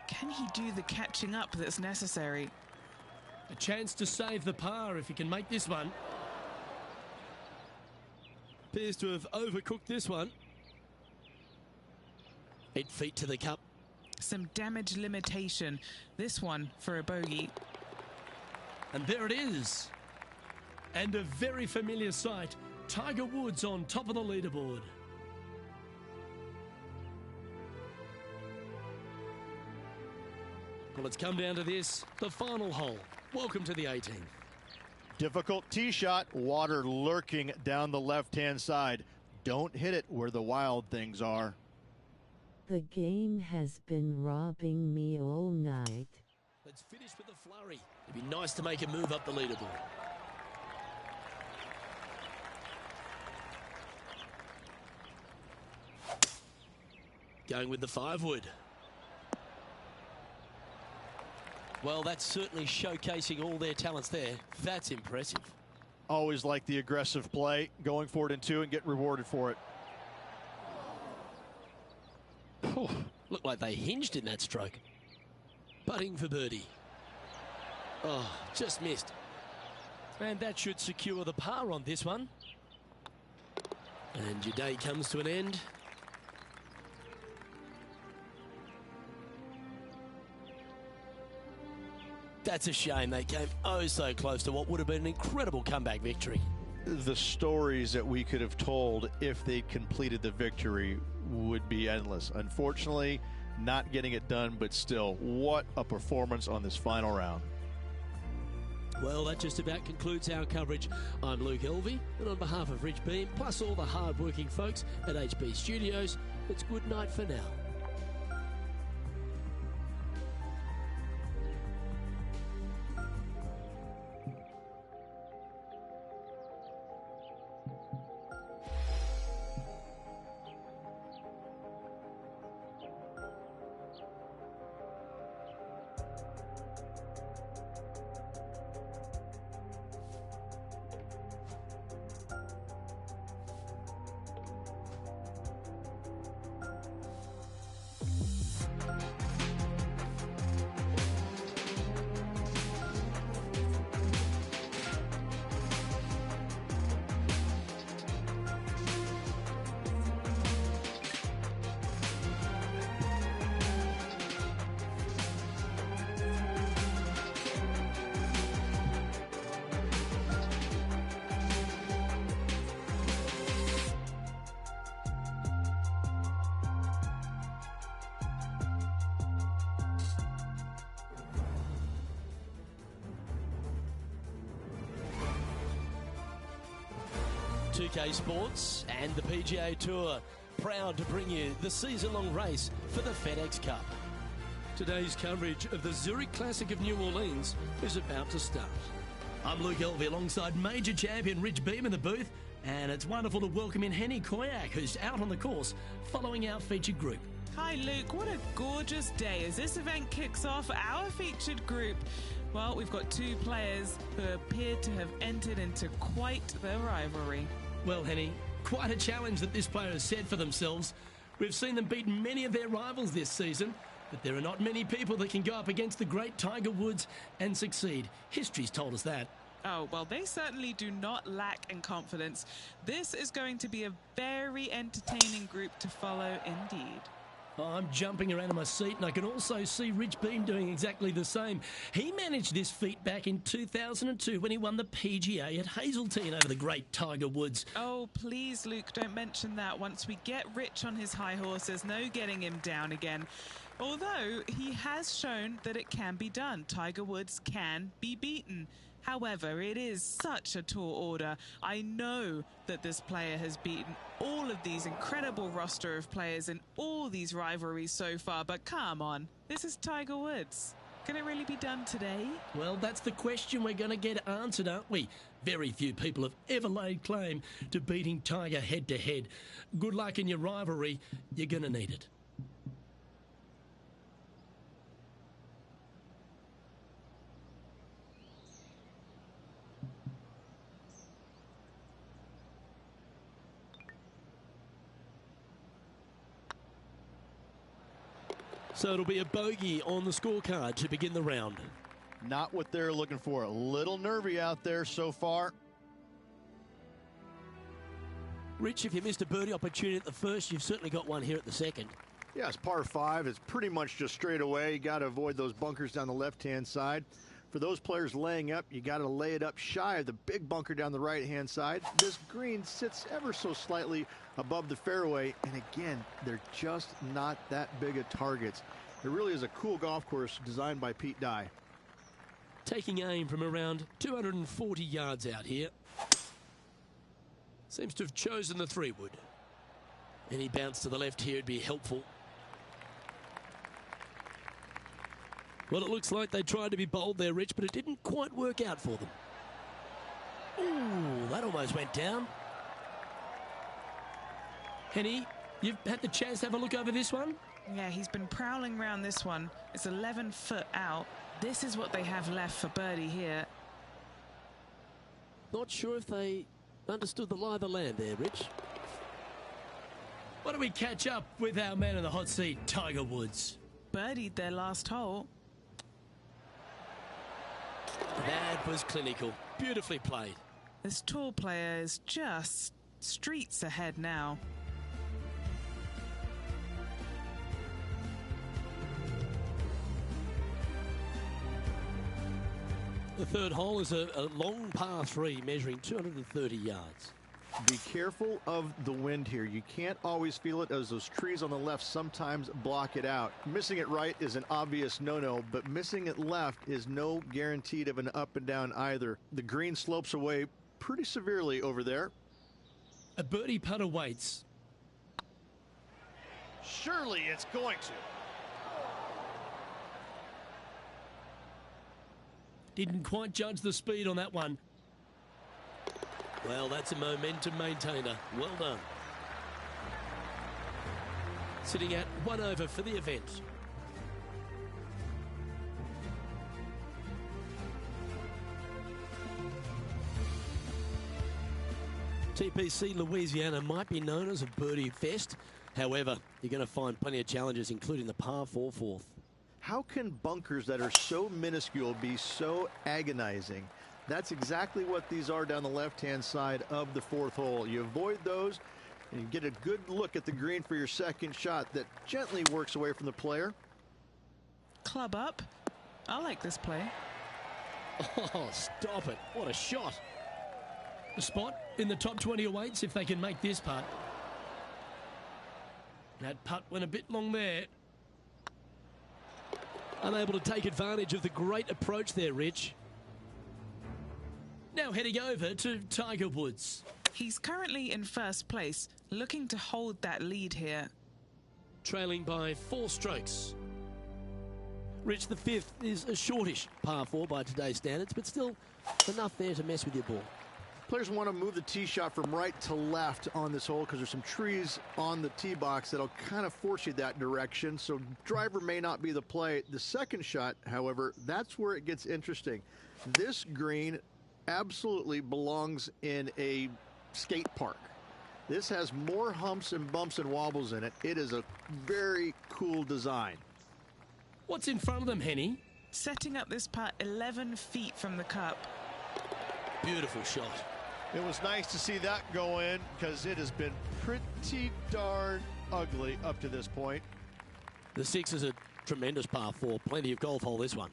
Can he do the catching up that's necessary? A chance to save the par if he can make this one. Appears to have overcooked this one. 8 feet to the cup. Some damage limitation. This one for a bogey. And there it is. And a very familiar sight. Tiger Woods on top of the leaderboard. Well, it's come down to this, the final hole. Welcome to the 18th. Difficult tee shot, water lurking down the left-hand side. Don't hit it where the wild things are. The game has been robbing me all night. Let's finish with the flurry. It'd be nice to make a move up the leaderboard. Going with the 5-wood. Well, that's certainly showcasing all their talents there. That's impressive. Always like the aggressive play, going for it in 2 and get rewarded for it. Oh, looked like they hinged in that stroke. Putting for birdie. Oh, just missed. And that should secure the par on this one. And your day comes to an end. That's a shame. They came oh so close to what would have been an incredible comeback victory. The stories that we could have told if they completed the victory would be endless. Unfortunately, not getting it done, but still, what a performance on this final round. Well, that just about concludes our coverage. I'm Luke Elvey, and on behalf of Rich Beam, plus all the hard-working folks at HB Studios, it's good night for now. PGA Sports and the PGA Tour, proud to bring you the season-long race for the FedEx Cup. Today's coverage of the Zurich Classic of New Orleans is about to start. I'm Luke Elvey alongside major champion Rich Beam in the booth, and it's wonderful to welcome in Henny Koyak, who's out on the course following our featured group. Hi Luke, what a gorgeous day as this event kicks off our featured group. Well, we've got 2 players who appear to have entered into quite the rivalry. Well, Henny, quite a challenge that this player has set for themselves. We've seen them beat many of their rivals this season, but there are not many people that can go up against the great Tiger Woods and succeed. History's told us that. Oh, well, they certainly do not lack in confidence. This is going to be a very entertaining group to follow indeed. I'm jumping around in my seat, and I can also see Rich Beam doing exactly the same. He managed this feat back in 2002 when he won the PGA at Hazeltine over the great Tiger Woods. Oh, please, Luke, don't mention that. Once we get Rich on his high horse, there's no getting him down again. Although he has shown that it can be done. Tiger Woods can be beaten. However, it is such a tall order. I know that this player has beaten all of these incredible roster of players in all these rivalries so far, but come on, this is Tiger Woods. Can it really be done today? Well, that's the question we're going to get answered, aren't we? Very few people have ever laid claim to beating Tiger head-to-head. Good luck in your rivalry. You're going to need it. So it'll be a bogey on the scorecard to begin the round. Not what they're looking for. A little nervy out there so far. Rich, if you missed a birdie opportunity at the first, you've certainly got one here at the second. Yeah, it's par 5. It's pretty much just straight away. You got to avoid those bunkers down the left-hand side. For those players laying up, you got to lay it up shy of the big bunker down the right-hand side. This green sits ever so slightly above the fairway, and again, they're just not that big of targets. It really is a cool golf course designed by Pete Dye. Taking aim from around 240 yards out here. Seems to have chosen the 3-wood. Any bounce to the left here would be helpful. Well, it looks like they tried to be bold there, Rich, but it didn't quite work out for them. Ooh, that almost went down. Henny, you've had the chance to have a look over this one? Yeah, he's been prowling around this one. It's 11 foot out. This is what they have left for birdie here. Not sure if they understood the lie of the land there, Rich. Why don't we catch up with our man in the hot seat, Tiger Woods? Birdied their last hole. That was clinical. Beautifully played. This tour player is just streets ahead now. The third hole is a long par 3 measuring 230 yards. Be careful of the wind here. You can't always feel it, as those trees on the left sometimes block it out. Missing it right is an obvious no-no, but missing it left is no guaranteed of an up and down either. The green slopes away pretty severely over there. A birdie putt awaits. Surely it's going to. Didn't quite judge the speed on that one. Well, that's a momentum maintainer. Well done. Sitting at 1 over for the event. TPC Louisiana might be known as a birdie fest. However, you're going to find plenty of challenges, including the par 4 fourth. How can bunkers that are so minuscule be so agonizing? That's exactly what these are down the left-hand side of the 4th hole. You avoid those, and you get a good look at the green for your second shot that gently works away from the player. Club up. I like this play. Oh, stop it. What a shot. A spot in the top 20 awaits if they can make this putt. That putt went a bit long there. Unable to take advantage of the great approach there, Rich. Now heading over to Tiger Woods. He's currently in first place, looking to hold that lead here. Trailing by 4 strokes. Rich, the 5th is a shortish par 4 by today's standards, but still enough there to mess with your ball. Players want to move the tee shot from right to left on this hole because there's some trees on the tee box that'll kind of force you that direction, so driver may not be the play. The second shot, however, that's where it gets interesting. This green absolutely belongs in a skate park. This has more humps and bumps and wobbles in it. It is a very cool design. What's in front of them, Henny? Setting up this putt 11 feet from the cup. Beautiful shot. It was nice to see that go in because it has been pretty darn ugly up to this point. The 6 is a tremendous par 4. Plenty of golf hole, this one.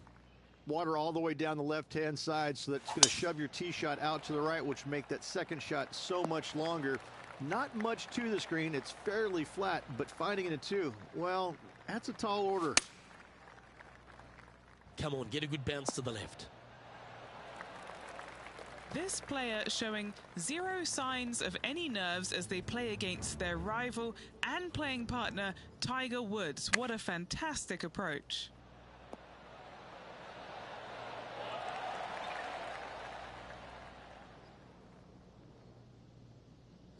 Water all the way down the left-hand side, so that's going to shove your tee shot out to the right, which make that second shot so much longer. Not much to the screen. It's fairly flat, but finding it a 2, well, that's a tall order. Come on, get a good bounce to the left. This player showing zero signs of any nerves as they play against their rival and playing partner, Tiger Woods. What a fantastic approach.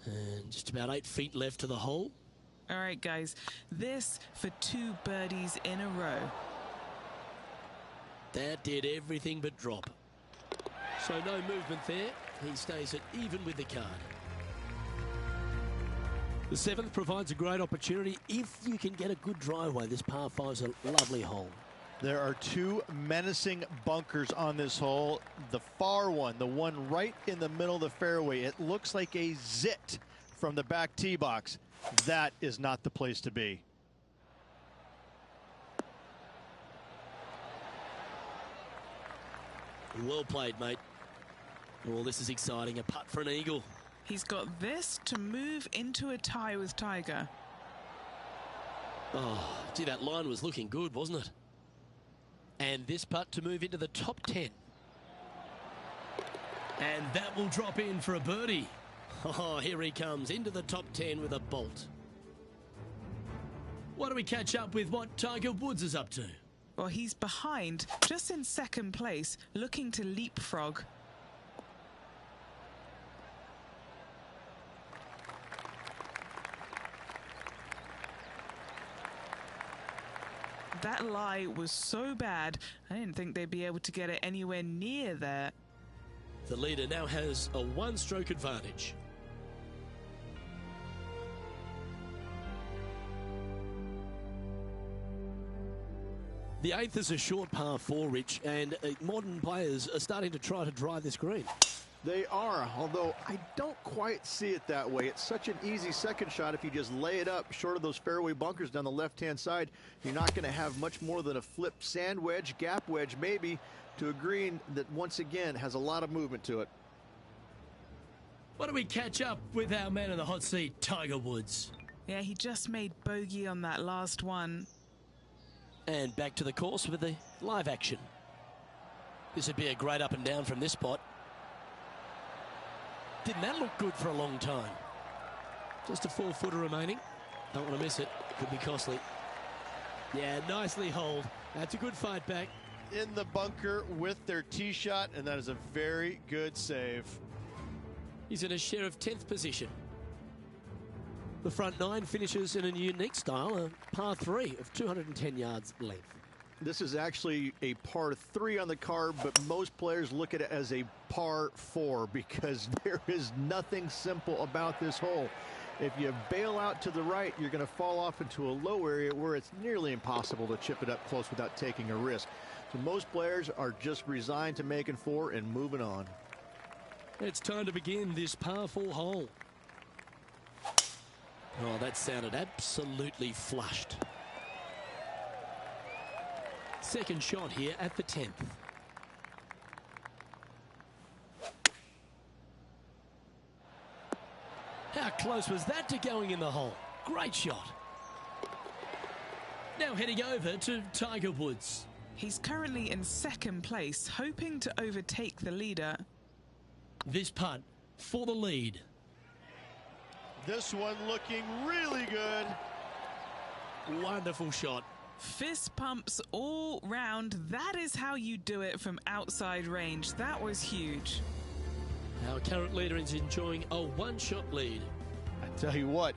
And just about 8 feet left to the hole. All right, guys, this for 2 birdies in a row. That did everything but drop. So no movement there. He stays at even with the card. The 7th provides a great opportunity if you can get a good driveway. This par 5 is a lovely hole. There are 2 menacing bunkers on this hole. The far one, the one right in the middle of the fairway, it looks like a zit from the back tee box. That is not the place to be. Well played, mate. Well, this is exciting. A putt for an eagle. He's got this to move into a tie with Tiger. Oh, gee, that line was looking good, wasn't it? And this putt to move into the top 10. And that will drop in for a birdie. Oh, here he comes into the top 10 with a bolt. Why don't we catch up with what Tiger Woods is up to? Well, he's behind, just in second place, looking to leapfrog. That lie was so bad, I didn't think they'd be able to get it anywhere near there. The leader now has a one-stroke advantage. The eighth is a short par 4, Rich, and modern players are starting to try to drive this green. They are, although I don't quite see it that way. It's such an easy second shot if you just lay it up short of those fairway bunkers down the left-hand side. You're not going to have much more than a flip sand wedge, gap wedge maybe, to a green that once again has a lot of movement to it. Why don't we catch up with our man in the hot seat, Tiger Woods? Yeah, he just made bogey on that last one. And back to the course with the live action. This would be a great up and down from this spot. Didn't that look good for a long time? Just a 4-footer remaining. Don't want to miss it. Could be costly. Yeah, nicely holed. That's a good fight back. In the bunker with their tee shot, and that is a very good save. He's in a share of 10th position. The front 9 finishes in a unique style, a par 3 of 210 yards length. This is actually a par 3 on the card, but most players look at it as a par 4 because there is nothing simple about this hole. If you bail out to the right, you're going to fall off into a low area where it's nearly impossible to chip it up close without taking a risk. So most players are just resigned to making 4 and moving on. It's time to begin this par 4 hole. Oh, that sounded absolutely flushed. Second shot here at the 10th. How close was that to going in the hole? Great shot. Now heading over to Tiger Woods. He's currently in second place, hoping to overtake the leader. This putt for the lead. This one looking really good. Wonderful shot. Fist pumps all round. That is how you do it from outside range. That was huge. Our current leader is enjoying a one-shot lead. I tell you what,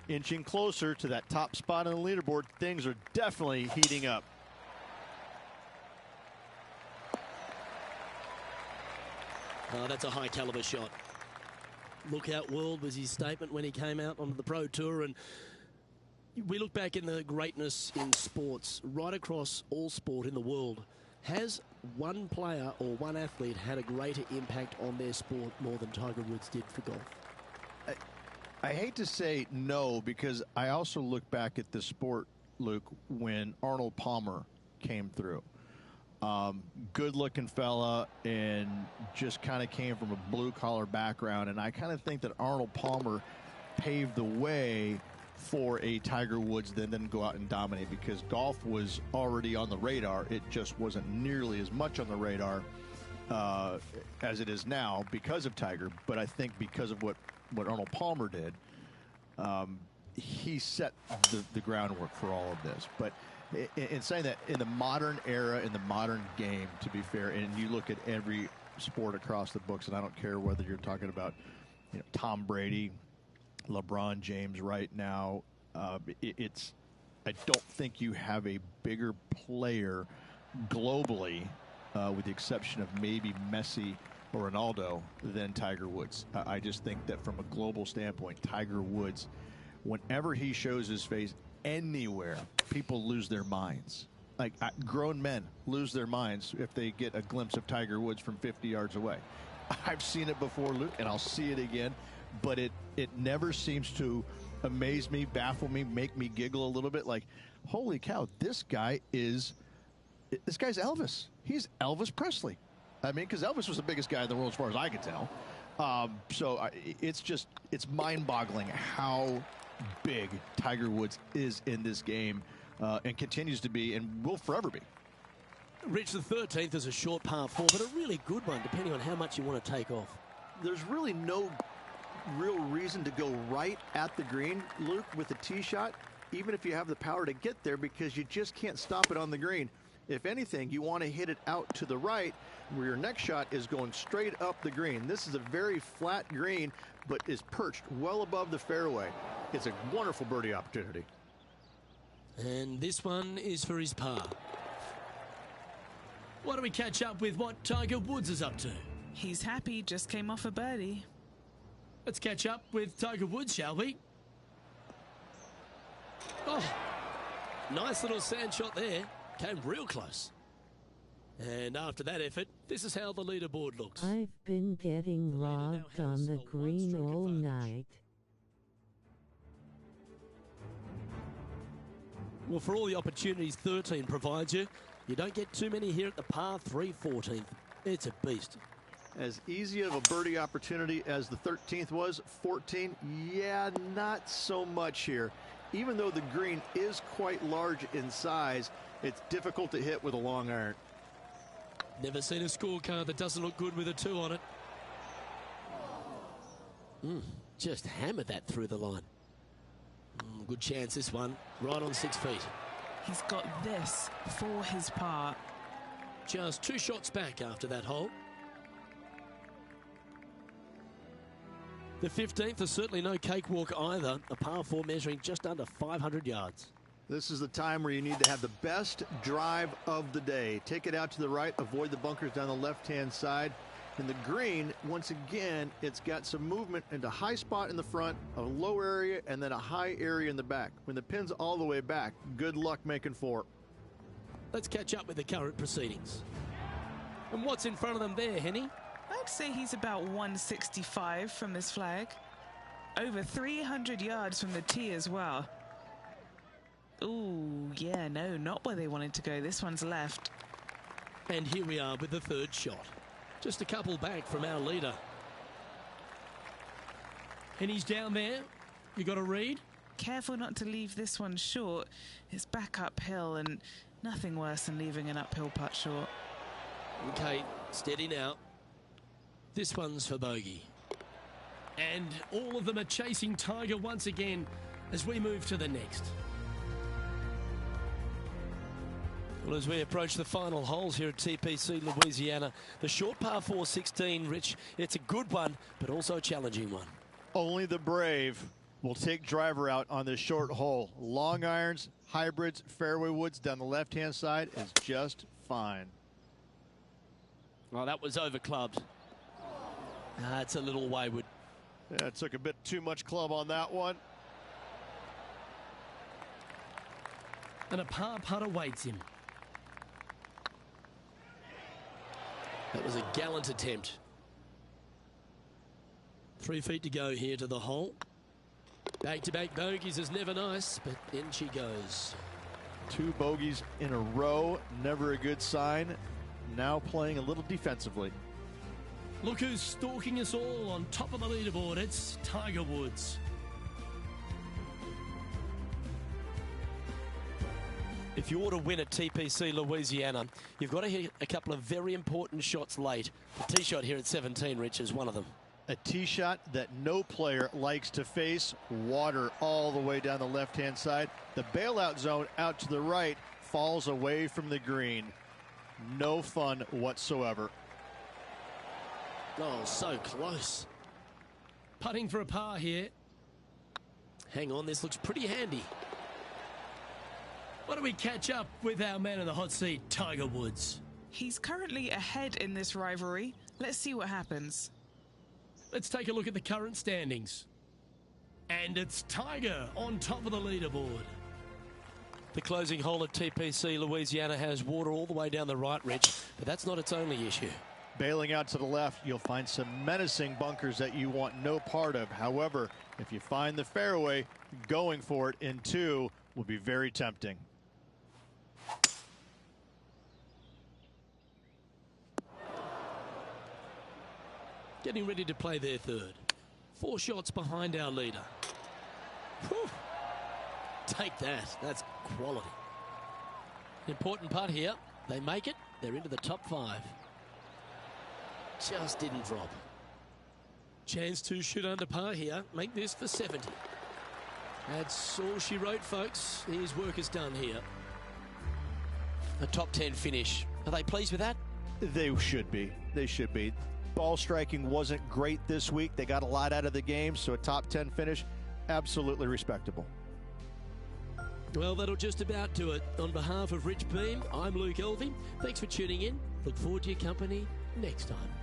inching closer to that top spot on the leaderboard, things are definitely heating up. Oh, that's a high caliber shot. Look out world was his statement when he came out onto the Pro Tour, and we look back in the greatness in sports right across all sport in the world. Has one player or one athlete had a greater impact on their sport more than Tiger Woods did for golf? I hate to say no, because I also look back at the sport, Luke, when Arnold Palmer came through. Good-looking fella and just kind of came from a blue-collar background. And I kind of think that Arnold Palmer paved the way for a Tiger Woods that then go out and dominate, because golf was already on the radar. It just wasn't nearly as much on the radar as it is now because of Tiger. But I think because of what Arnold Palmer did, he set the groundwork for all of this. But in saying that, in the modern era, in the modern game, to be fair, and you look at every sport across the books, and I don't care whether you're talking about, you know, Tom Brady, LeBron James right now, I don't think you have a bigger player globally, with the exception of maybe Messi or Ronaldo, than Tiger Woods. I just think that from a global standpoint, Tiger Woods, whenever he shows his face anywhere, people lose their minds. Like, grown men lose their minds if they get a glimpse of Tiger Woods from 50 yards away. I've seen it before, Luke, and I'll see it again, but it never seems to amaze me, baffle me, make me giggle a little bit. Like, holy cow, this guy's Elvis. He's Elvis Presley. I mean, because Elvis was the biggest guy in the world as far as I can tell. It's mind-boggling how big Tiger Woods is in this game, and continues to be, and will forever be. Rich, the 13th is a short par 4, but a really good one, depending on how much you want to take off. There's really no real reason to go right at the green, Luke, with a tee shot, even if you have the power to get there, because you just can't stop it on the green. If anything, you want to hit it out to the right, where your next shot is going straight up the green. This is a very flat green, but is perched well above the fairway. It's a wonderful birdie opportunity. And this one is for his par. Why don't we catch up with what Tiger Woods is up to? He's happy, just came off a birdie. Let's catch up with Tiger Woods, shall we? Oh, nice little sand shot there. Came real close. And after that effort, this is how the leaderboard looks. I've been getting robbed on the green all night. Well, for all the opportunities 13 provides you, you don't get too many here at the par 3 14th. It's a beast. As easy of a birdie opportunity as the 13th was, 14, yeah, not so much here. Even though the green is quite large in size, it's difficult to hit with a long iron. Never seen a scorecard that doesn't look good with a 2 on it. Just hammered that through the line. Good chance this one, right on 6 feet. He's got this for his par. Just 2 shots back after that hole. The 15th is certainly no cakewalk either. A par 4 measuring just under 500 yards. This is the time where you need to have the best drive of the day. Take it out to the right, avoid the bunkers down the left-hand side. And the green, once again, it's got some movement into a high spot in the front, a low area, and then a high area in the back. When the pin's all the way back, good luck making 4. Let's catch up with the current proceedings. And what's in front of them there, Henny? I'd say he's about 165 from this flag. Over 300 yards from the tee as well. Ooh, yeah, no, not where they wanted to go. This one's left. And here we are with the 3rd shot. Just a couple back from our leader. And he's down there. You got to read. Careful not to leave this one short. It's back uphill, and nothing worse than leaving an uphill putt short. Okay, steady now. This one's for bogey. And all of them are chasing Tiger once again as we move to the next. Well, as we approach the final holes here at TPC Louisiana, the short par 4 16, Rich, it's a good one, but also a challenging one. Only the brave will take driver out on this short hole. Long irons, hybrids, fairway woods down the left-hand side is just fine. Well, that was over clubbed. It's a little wayward. Yeah, it took a bit too much club on that one. And a par putt awaits him. That was a gallant attempt. 3 feet to go here to the hole. Back-to-back bogeys is never nice, but in she goes. 2 bogeys in a row, never a good sign. Now playing a little defensively. Look who's stalking us all on top of the leaderboard. It's Tiger Woods. If you want to win at TPC Louisiana, you've got to hit a couple of very important shots late. The tee shot here at 17, Rich, is one of them. A tee shot that no player likes to face. Water all the way down the left-hand side. The bailout zone out to the right falls away from the green. No fun whatsoever. Oh, so close. Putting for a par here. Hang on, this looks pretty handy. Why don't we catch up with our man in the hot seat, Tiger Woods? He's currently ahead in this rivalry. Let's see what happens. Let's take a look at the current standings. And it's Tiger on top of the leaderboard. The closing hole at TPC Louisiana has water all the way down the right, Rich, but that's not its only issue. Bailing out to the left, you'll find some menacing bunkers that you want no part of. However, if you find the fairway, going for it in 2 will be very tempting. Getting ready to play their 3rd. 4 shots behind our leader. Whew. Take that. That's quality. Important putt here. They make it. They're into the top 5. Just didn't drop. Chance to shoot under par here. Make this for 70. That's all she wrote, folks. His work is done here. A top 10 finish. Are they pleased with that? They should be. They should be. Ball striking wasn't great this week. They got a lot out of the game, so a top 10 finish, absolutely respectable. Well, that'll just about do it. On behalf of Rich Beam, I'm Luke Elvey. Thanks for tuning in. Look forward to your company next time.